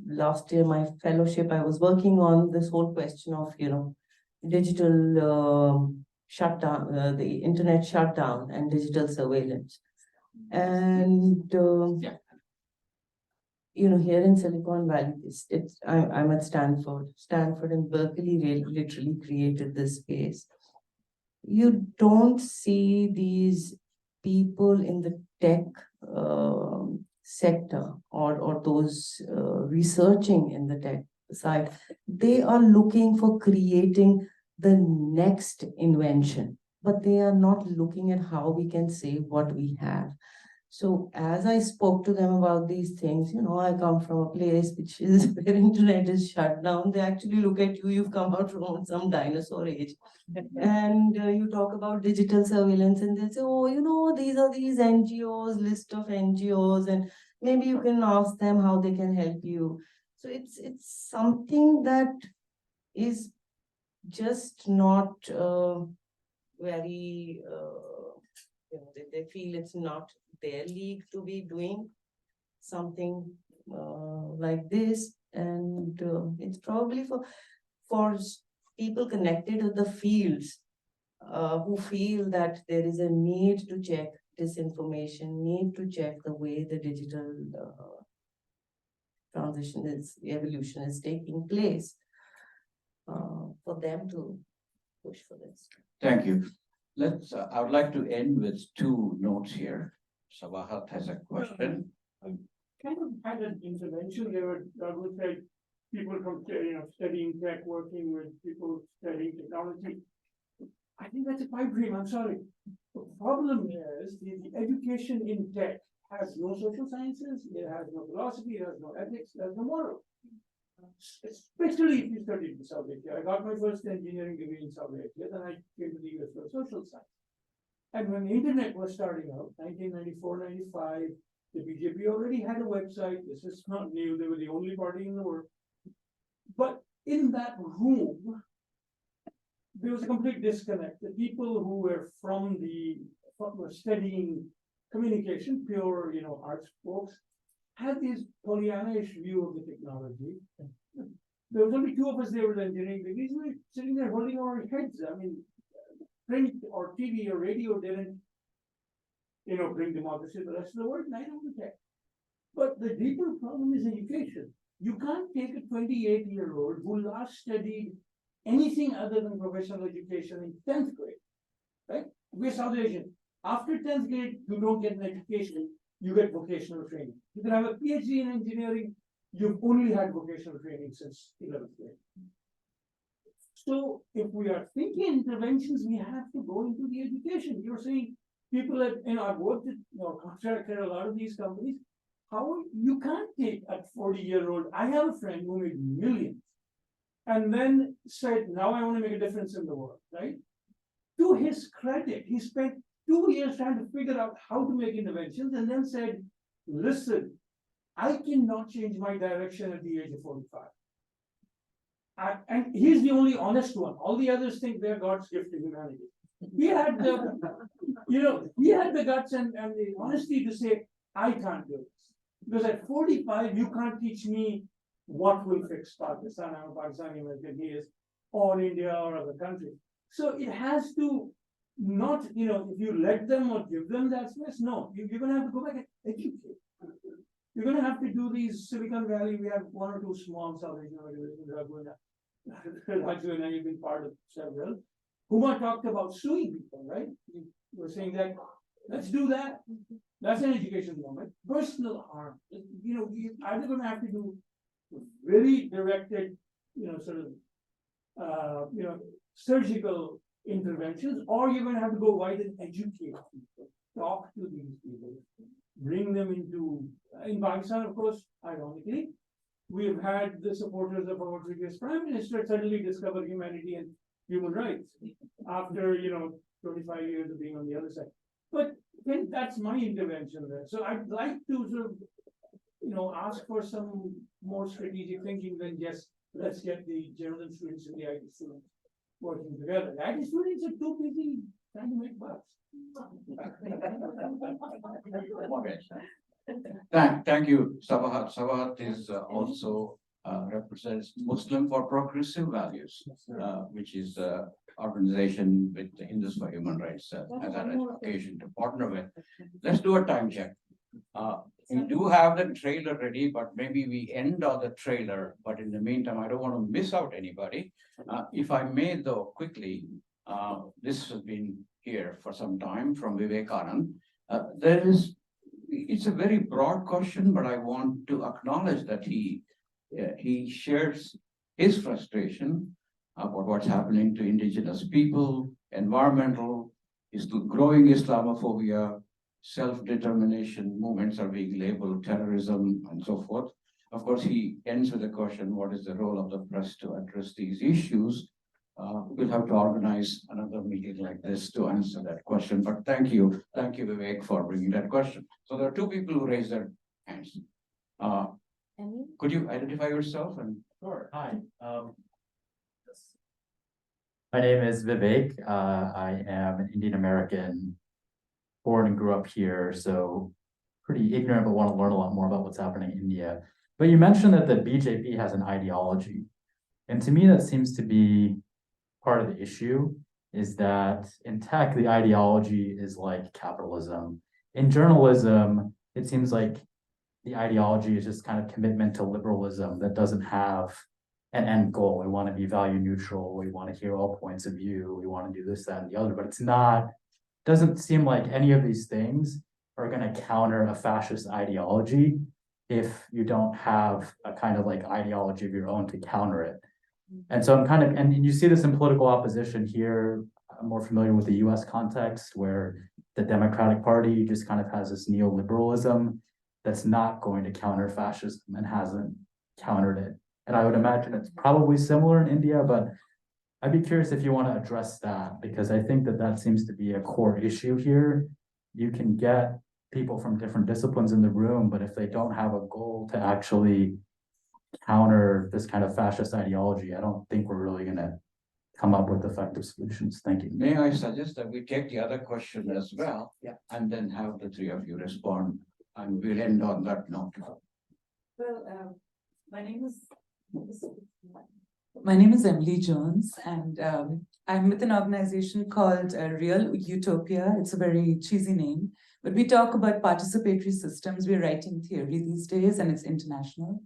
last year, my fellowship, I was working on this whole question of, digital shutdown, the internet shutdown and digital surveillance. And here in Silicon Valley, I'm at Stanford. Stanford and Berkeley literally created this space. You don't see these people in the tech sector or those researching in the tech side. They are looking for creating the next invention, but they are not looking at how we can save what we have. So as I spoke to them about these things, I come from a place which is where internet is shut down. They actually look at you, you've come out from some dinosaur age. And you talk about digital surveillance and they say, oh, these are these NGOs, list of NGOs, and maybe you can ask them how they can help you. So it's something that is just not very, they feel it's not their league to be doing something like this. And it's probably for people connected to the fields who feel that there is a need to check disinformation, need to check the way the digital evolution is taking place, for them to push for this. Thank you. I would like to end with two notes here. Sabahat has a question. Kind of had an intervention there where Raghu said people from studying tech, working with people studying technology. I think that's a pipe dream, I'm sorry. The problem is the education in tech has no social sciences, it has no philosophy, it has no ethics, it has no moral. Especially if you studied in South Asia. I got my first engineering degree in South Asia, then I came to the US for social science. And when the internet was starting out, 1994, 95, the BJP already had a website. This is not new. They were the only party in the world. But in that room, there was a complete disconnect. The people who were were studying communication, pure, arts folks, had this Pollyannish view of the technology. There was only two of us there with engineering degrees. We were sitting there holding our heads. I mean, print or TV or radio didn't, bring democracy to the rest of the world, and I don't care. But the deeper problem is education. You can't take a 28-year-old who last studied anything other than professional education in 10th grade, right? We're South Asian. After 10th grade, you don't get an education, you get vocational training. You can have a PhD in engineering, you've only had vocational training since 11th grade. So if we are thinking interventions, we have to go into the education. You're saying people that, I've worked at, contracted a lot of these companies. How you can't take a 40-year-old. I have a friend who made millions and then said, now I want to make a difference in the world, right? To his credit, he spent 2 years trying to figure out how to make interventions and then said, listen, I cannot change my direction at the age of 45. And he's the only honest one. All the others think they're God's gift to humanity. He had the, he had the guts and the honesty to say, I can't do this. Because at 45, you can't teach me what will fix Pakistan. I'm a Pakistani American, he is, or India or other countries. So it has to not, if you let them or give them that space, no, you're going to have to go back and educate. You're going to have to do these Silicon Valley. We have one or two small South Asian organizations that are going to. Raghu and I have been part of several. Huma talked about suing people, right? We're saying that, let's do that. That's an education moment. Personal harm. You're either going to have to do very directed, surgical interventions, or you're going to have to go wide and educate people, talk to these people, bring them in Pakistan, of course, ironically, we've had the supporters of our previous prime minister suddenly discover humanity and human rights after, 25 years of being on the other side. But think that's my intervention there. So I'd like to sort of, ask for some more strategic thinking than just, let's get the journalism students and the IT students working together. The IT students are too busy trying to make bucks. Thank you, Sabahat. Sabahat is also represents Muslim for Progressive Values, which is organization with the Hindus for Human Rights as an occasion to partner with. Let's do a time check. We do have the trailer ready, but maybe we end on the trailer. But in the meantime, I don't want to miss out anybody. If I may, though, quickly, this has been here for some time from Vivekanand. It's a very broad question, but I want to acknowledge that he shares his frustration about what's happening to indigenous people, environmental, growing Islamophobia, self-determination movements are being labeled terrorism and so forth. Of course, he ends with the question, what is the role of the press to address these issues? We'll have to organize another meeting like this to answer that question, but thank you, Vivek, for bringing that question. So there are two people who raised their hands. Could you identify yourself? And Sure. Hi. My name is Vivek. I am an Indian American, born and grew up here, so pretty ignorant, but want to learn a lot more about what's happening in India. But you mentioned that the BJP has an ideology. And to me, that seems to be part of the issue, is that in tech, the ideology is like capitalism. In journalism, it seems like the ideology is just kind of commitment to liberalism that doesn't have an end goal. We want to be value neutral. We want to hear all points of view. We want to do this, that, and the other, but it's not, doesn't seem like any of these things are going to counter a fascist ideology if you don't have a kind of like ideology of your own to counter it. And so I'm kind of, and you see this in political opposition here. I'm more familiar with the US context where the Democratic Party just kind of has this neoliberalism that's not going to counter fascism and hasn't countered it. And I would imagine it's probably similar in India, but I'd be curious if you want to address that, because I think that that seems to be a core issue here. You can get people from different disciplines in the room, but if they don't have a goal to actually counter this kind of fascist ideology, I don't think we're really going to come up with effective solutions. Thank you. May I suggest that we take the other question as well? Yeah. And then have the three of you respond, and we'll end on that note. Well, my name is Emily Jones, and I'm with an organization called Real Utopia. It's a very cheesy name, but we talk about participatory systems. We're writing theory these days, and it's international.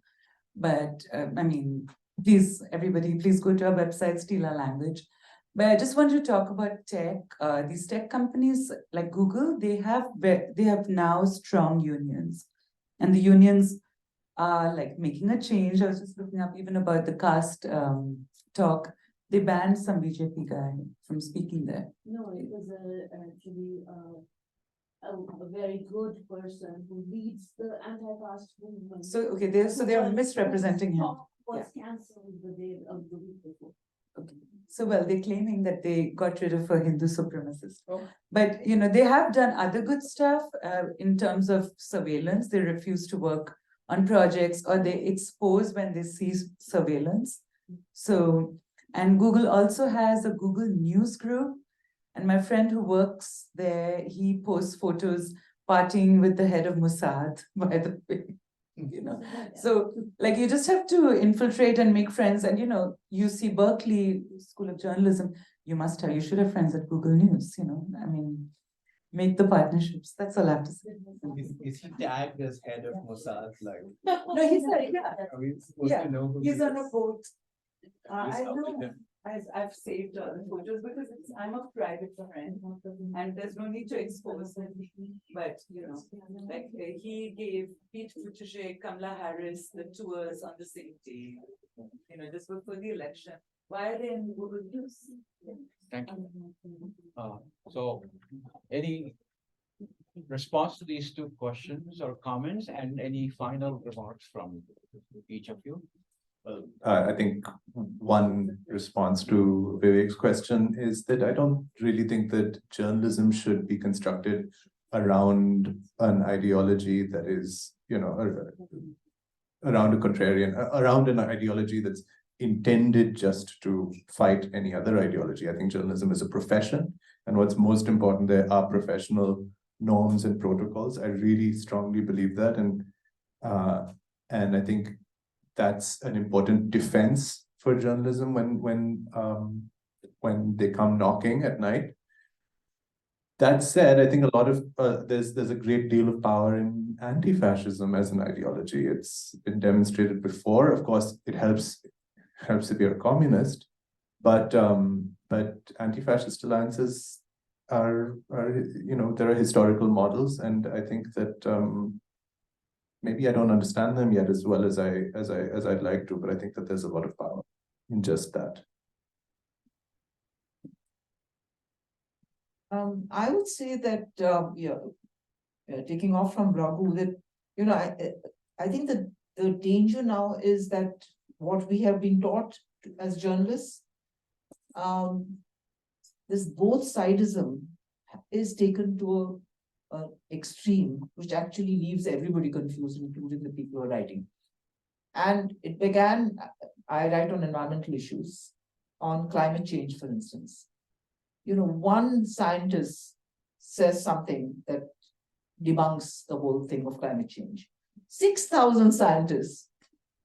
But I mean, please, everybody, please go to our website, steal our language. But I just want to talk about tech. These tech companies like Google, they have now strong unions, and the unions are like making a change. I was just looking up even about the caste talk. They banned some BJP guy from speaking there. No, it was actually a very good person who leads the anti-caste movement. So okay, they're misrepresenting him. Was cancelled the day of the week before. Okay. So well, they're claiming that they got rid of a Hindu supremacist. Oh. But you know, they have done other good stuff in terms of surveillance. They refuse to work on projects, or they expose when they see surveillance. So, and Google also has a Google News group. And my friend who works there, he posts photos partying with the head of Mossad, by the way. You know, so like you just have to infiltrate and make friends. And you know, UC Berkeley School of Journalism, you should have friends at Google News. You know, I mean, make the partnerships. That's all I have to say. Is he tagged as head of Mossad? Like, No, he's like, yeah. are we supposed to know who He's he on a is? boat. Who's I up know. with him? I've saved all the photos because I'm a private friend and there's no need to expose him. But you know, like he gave Pete Buttigieg, Kamala Harris the tours on the same day. You know, this was for the election. Why are they in Google News? Thank you. So any response to these two questions or comments, and any final remarks from each of you? Well, I think one response to Vivek's question is that I don't really think that journalism should be constructed around an ideology that is, around a contrarian, around an ideology that's intended just to fight any other ideology. I think journalism is a profession, and what's most important, there are professional norms and protocols. I really strongly believe that, and I think that's an important defense for journalism when they come knocking at night. That said, I think a lot of there's a great deal of power in anti-fascism as an ideology. It's been demonstrated before. Of course, it helps if you're a communist, but anti-fascist alliances are there are historical models, and I think that maybe I don't understand them yet as well as I'd like to, but I think that there's a lot of power in just that. I would say that, taking off from Raghu, that, I think that the danger now is that what we have been taught as journalists, this both sidism is taken to a extreme, which actually leaves everybody confused, including the people who are writing. And it began, I write on environmental issues, on climate change, for instance. One scientist says something that debunks the whole thing of climate change. 6,000 scientists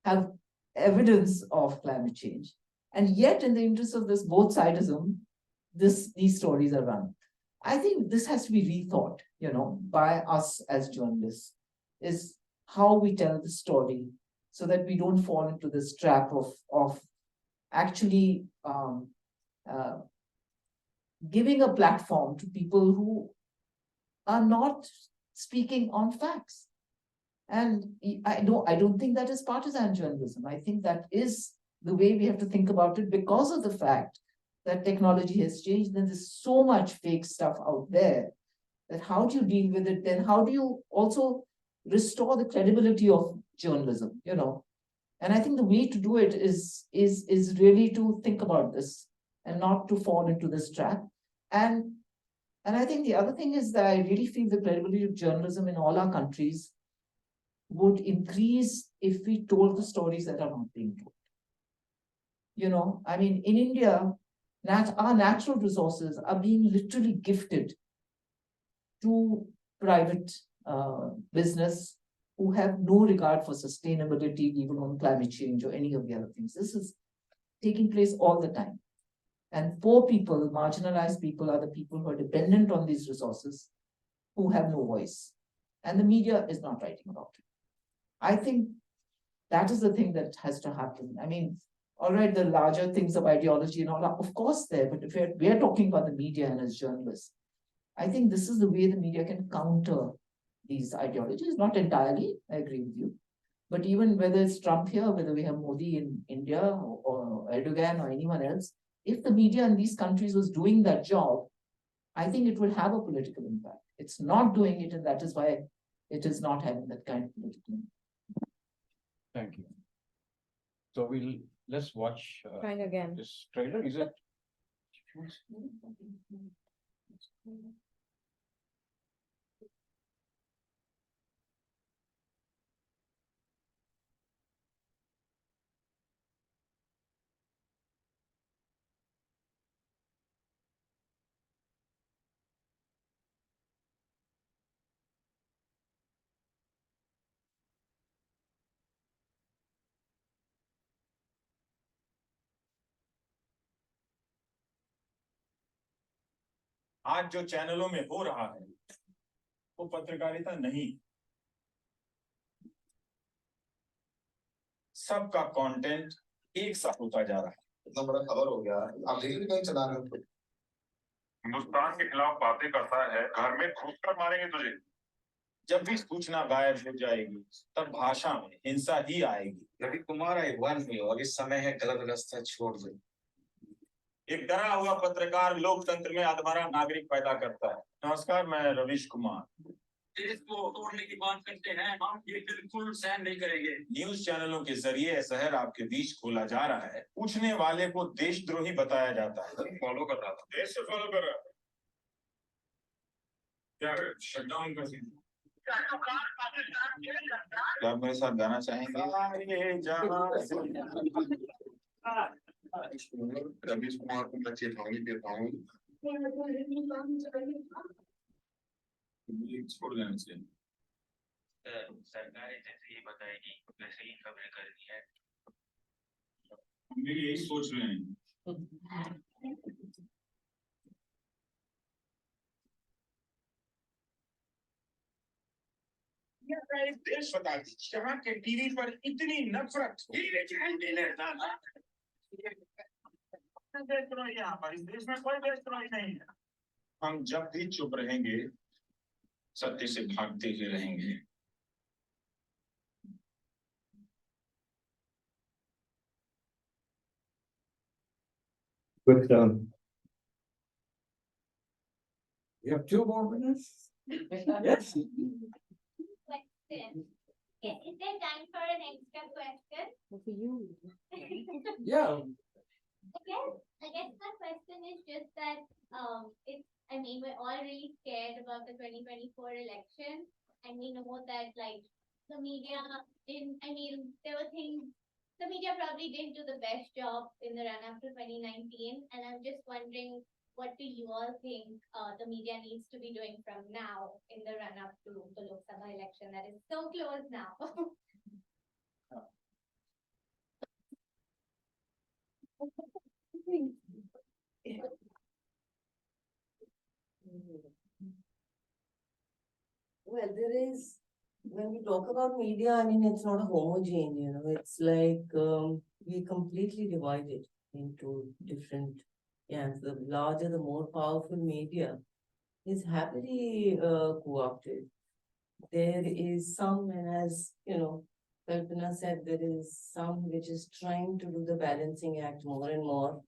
have evidence of climate change. And yet, in the interest of this both sidism, these stories are run. I think this has to be rethought, by us as journalists, is how we tell the story so that we don't fall into this trap of actually giving a platform to people who are not speaking on facts. And I don't think that is partisan journalism. I think that is the way we have to think about it, because of the fact that technology has changed and there's so much fake stuff out there, that how do you deal with it? Then how do you also restore the credibility of journalism, And I think the way to do it is really to think about this and not to fall into this trap. And I think the other thing is that I really feel the credibility of journalism in all our countries would increase if we told the stories that are not being told. In India, our natural resources are being literally gifted to private business who have no regard for sustainability, even on climate change or any of the other things. This is taking place all the time. And poor people, marginalized people, are the people who are dependent on these resources, who have no voice. And the media is not writing about it. I think that is the thing that has to happen. All right, the larger things of ideology and all are, of course, there, but if we are talking about the media and as journalists, I think this is the way the media can counter these ideologies. Not entirely, I agree with you. But even whether it's Trump here, whether we have Modi in India or Erdogan or anyone else, if the media in these countries was doing that job, I think it would have a political impact. It's not doing it, and that is why it is not having that kind of political impact. Thank you. So let's watch Trying again. this trailer. Is it? आज जो चैनलों में हो रहा है वो पत्रकारिता नहीं, सबका कंटेंट एक सा होता जा रहा है। इतना बड़ा खबर हो गया, आप देखिए कहीं चला रहे हो। हिंदुस्तान के खिलाफ बातें करता है, घर में घुसकर मारेंगे तुझे। जब भी सूचना गायब हो जाएगी, तब भाषा में हिंसा ही आएगी। रवि कुमार आई वन में, और इस समय है गलत रास्ता छोड़ दे। एक डरा हुआ पत्रकार लोकतंत्र में अधमरा नागरिक पैदा करता है। नमस्कार, मैं रवीश कुमार। देश को तोड़ने की बात करते हैं, हम ये बिल्कुल सहन नहीं करेंगे। न्यूज चैनलों के जरिए यह शहर आपके बीच खोला जा रहा है। पूछने वाले को देशद्रोही बताया जाता है। फॉलो कर रहा था, देश से फॉलो कर रहा था। क्या आप मेरे साथ गाना चाहेंगे? रमेश कुमार को मैं चेतावनी देता हूँ, छोड़ देना चाहिए। सरकारें जैसे ही बताएगी वैसे ही खबरें करनी है। हम भी यही सोच रहे हैं। इस देश बता दी यहाँ के टीवी पर इतनी नफरत, देशद्रोही यहाँ पर, इस देश में कोई देशद्रोही नहीं है। हम जब भी चुप रहेंगे सत्य से भागते ही रहेंगे। Good turn. You have 2 more minutes? Yes. Question. Is there time for an extra question? For you. Yeah. I guess the question is just that, I mean, we're all really scared about the 2024 election. And we know that like the media there were things, the media probably didn't do the best job in the run up to 2019. And I'm just wondering, what do you all think the media needs to be doing from now in the run up to the Lok Sabha election that is so close now? Well, there is, when we talk about media, I mean, it's not a homogene, it's like, we completely divided into different, the larger, the more powerful media is happily co-opted. There is some, and as, Kalpana said, there is some which is trying to do the balancing act more and more.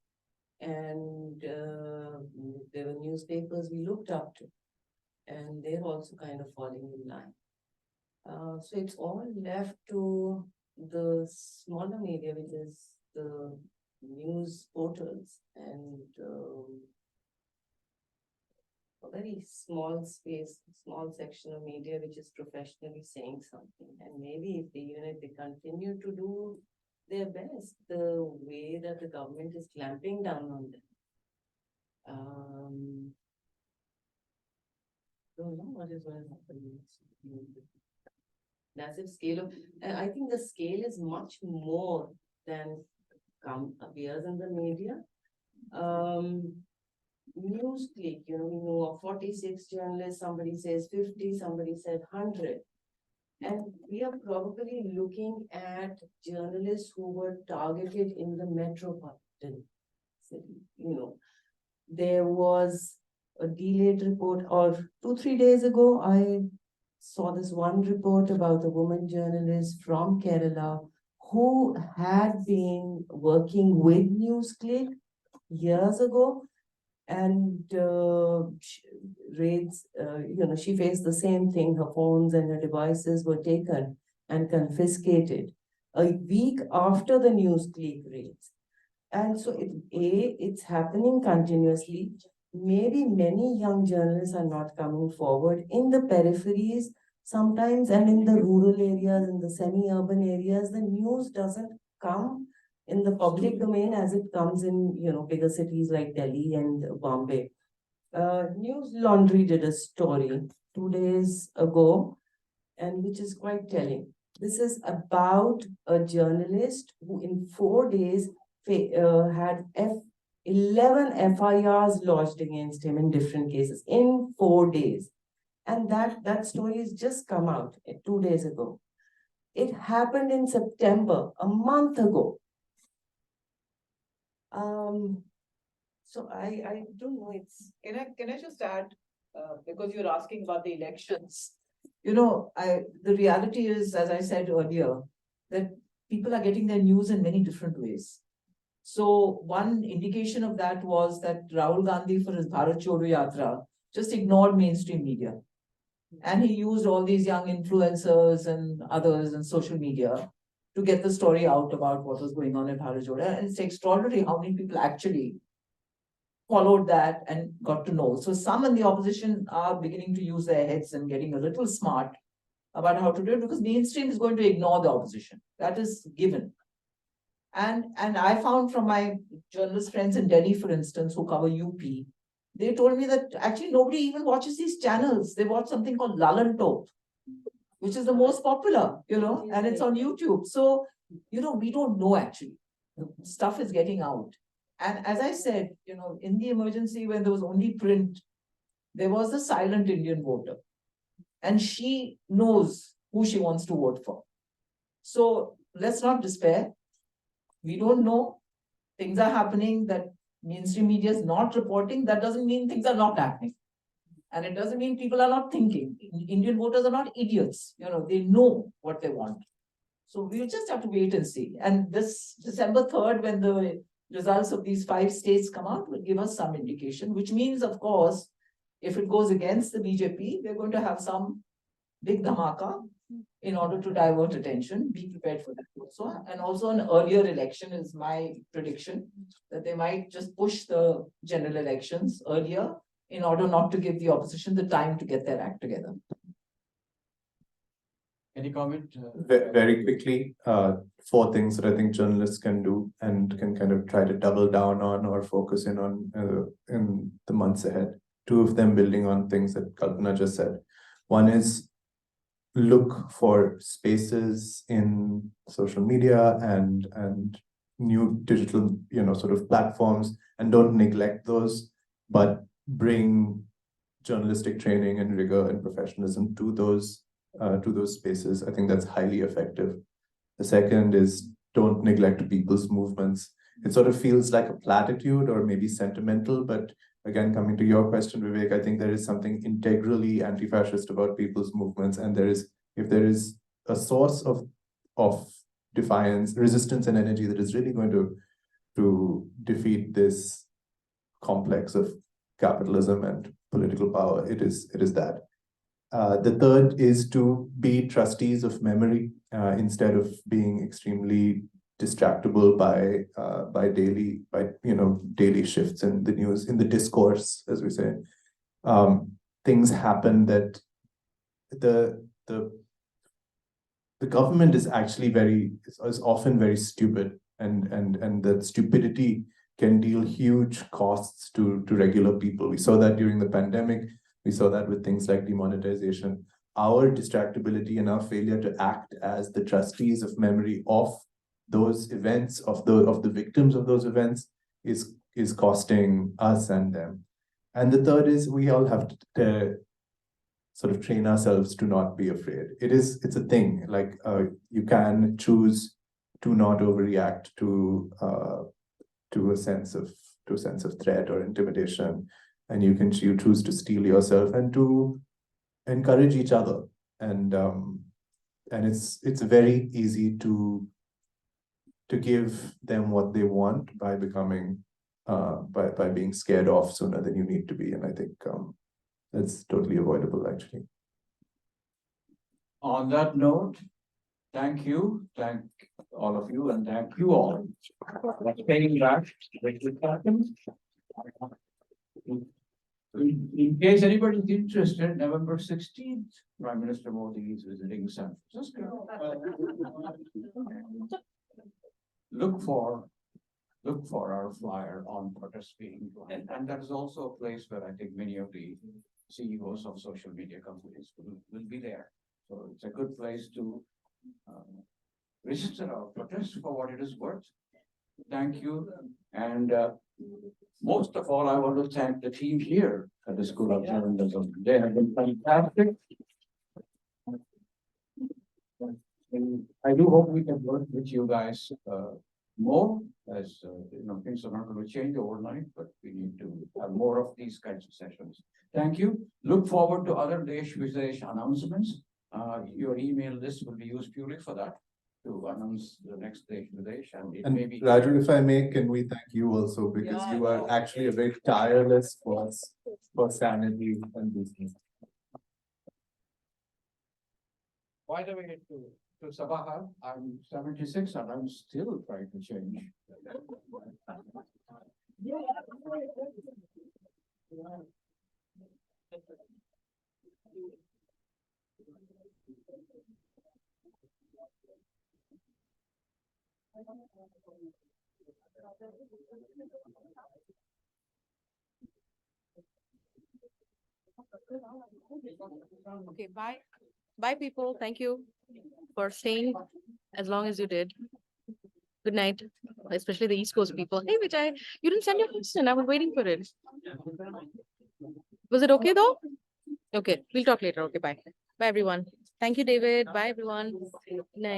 And there were newspapers we looked up to, and they're also kind of falling in line. So it's all left to the smaller media, which is the news portals, and a very small space, small section of media which is professionally saying something. And maybe if they continue to do their best, the way that the government is clamping down on them. Don't know what is going to happen. Massive scale of, and I think the scale is much more than appears in the media. News click, we know of 46 journalists, somebody says 50, somebody said 100. And we are probably looking at journalists who were targeted in the metropolitan city. There was a delayed report, or 2-3 days ago, I saw this one report about a woman journalist from Kerala who had been working with NewsClick years ago, and she faced the same thing. Her phones and her devices were taken and confiscated a week after the NewsClick raids. And so it's happening continuously. Maybe many young journalists are not coming forward in the peripheries sometimes, and in the rural areas, in the semi-urban areas, the news doesn't come in the public domain as it comes in, bigger cities like Delhi and Bombay. News Laundry did a story 2 days ago, and which is quite telling. This is about a journalist who in 4 days had 11 FIRs lodged against him in different cases in 4 days. And that story has just come out 2 days ago. It happened in September, a month ago. So I don't know, Can I just add, because you're asking about the elections, the reality is, as I said earlier, that people are getting their news in many different ways. So one indication of that was that Rahul Gandhi, for his Bharat Chodo Yatra, just ignored mainstream media. And he used all these young influencers and others in social media to get the story out about what was going on in Bharat Jodo. And it's extraordinary how many people actually followed that and got to know. So some in the opposition are beginning to use their heads and getting a little smart about how to do it, because mainstream is going to ignore the opposition. That is given. And I found from my journalist friends in Delhi, for instance, who cover UP, they told me that actually nobody even watches these channels. They watch something called Lalan Top, which is the most popular, and it's on YouTube. So, we don't know actually. The stuff is getting out. And as I said, in the emergency when there was only print, there was a silent Indian voter. And she knows who she wants to vote for. So let's not despair. We don't know. Things are happening that mainstream media is not reporting. That doesn't mean things are not happening. And it doesn't mean people are not thinking. Indian voters are not idiots. They know what they want. So we'll just have to wait and see. And this December 3rd, when the results of these 5 states come out, will give us some indication, which means, of course, if it goes against the BJP, we're going to have some big dhamaka in order to divert attention. Be prepared for that also. And also an earlier election is my prediction, that they might just push the general elections earlier in order not to give the opposition the time to get their act together. Any comment? Very quickly, 4 things that I think journalists can do and can kind of try to double down on or focus in on in the months ahead. 2 of them building on things that Kalpana just said. One is look for spaces in social media and new digital, sort of platforms, and don't neglect those, but bring journalistic training and rigor and professionalism to those spaces. I think that's highly effective. The second is don't neglect people's movements. It sort of feels like a platitude or maybe sentimental, but again, coming to your question, Vivek, I think there is something integrally anti-fascist about people's movements, and if there is a source of defiance, resistance, and energy that is really going to defeat this complex of capitalism and political power, it is that. The third is to be trustees of memory instead of being extremely distractible by daily shifts in the news, in the discourse, as we say. Things happen that the government is actually is often very stupid, and that stupidity can deal huge costs to regular people. We saw that during the pandemic. We saw that with things like demonetization. Our distractibility and our failure to act as the trustees of memory of those events, of the victims of those events, is costing us and them. And the third is we all have to sort of train ourselves to not be afraid. It's a thing. Like you can choose to not overreact to a sense of threat or intimidation, and you choose to steel yourself and to encourage each other. And it's very easy to give them what they want by becoming by being scared off sooner than you need to be. And I think that's totally avoidable, actually. On that note, thank you, thank all of you, and thank you all for staying back. In case anybody's interested, November 16th, Prime Minister Modi is visiting San Francisco. Look for our flyer on participating, and that is also a place where I think many of the CEOs of social media companies will be there. So it's a good place to register our protest for what it is worth. Thank you. And most of all, I want to thank the team here at the School of Journalism. They have been fantastic. And I do hope we can work with you guys more, as things are not going to change overnight, but we need to have more of these kinds of sessions. Thank you. Look forward to other Desh Videsh announcements. Your email list will be used purely for that, to announce the next Desh Videsh, and it may be. Raju, if I may, can we thank you also, because you are actually a very tireless force for sanity and business. By the way, to Sabaha, I'm 76 and I'm still trying to change. Okay, bye. Bye, people. Thank you for staying as long as you did. Good night, especially the East Coast people. Hey, Vijay, you didn't send your question. I was waiting for it. Was it okay though? Okay, we'll talk later. Okay, bye. Bye, everyone. Thank you, David. Bye, everyone. Good night.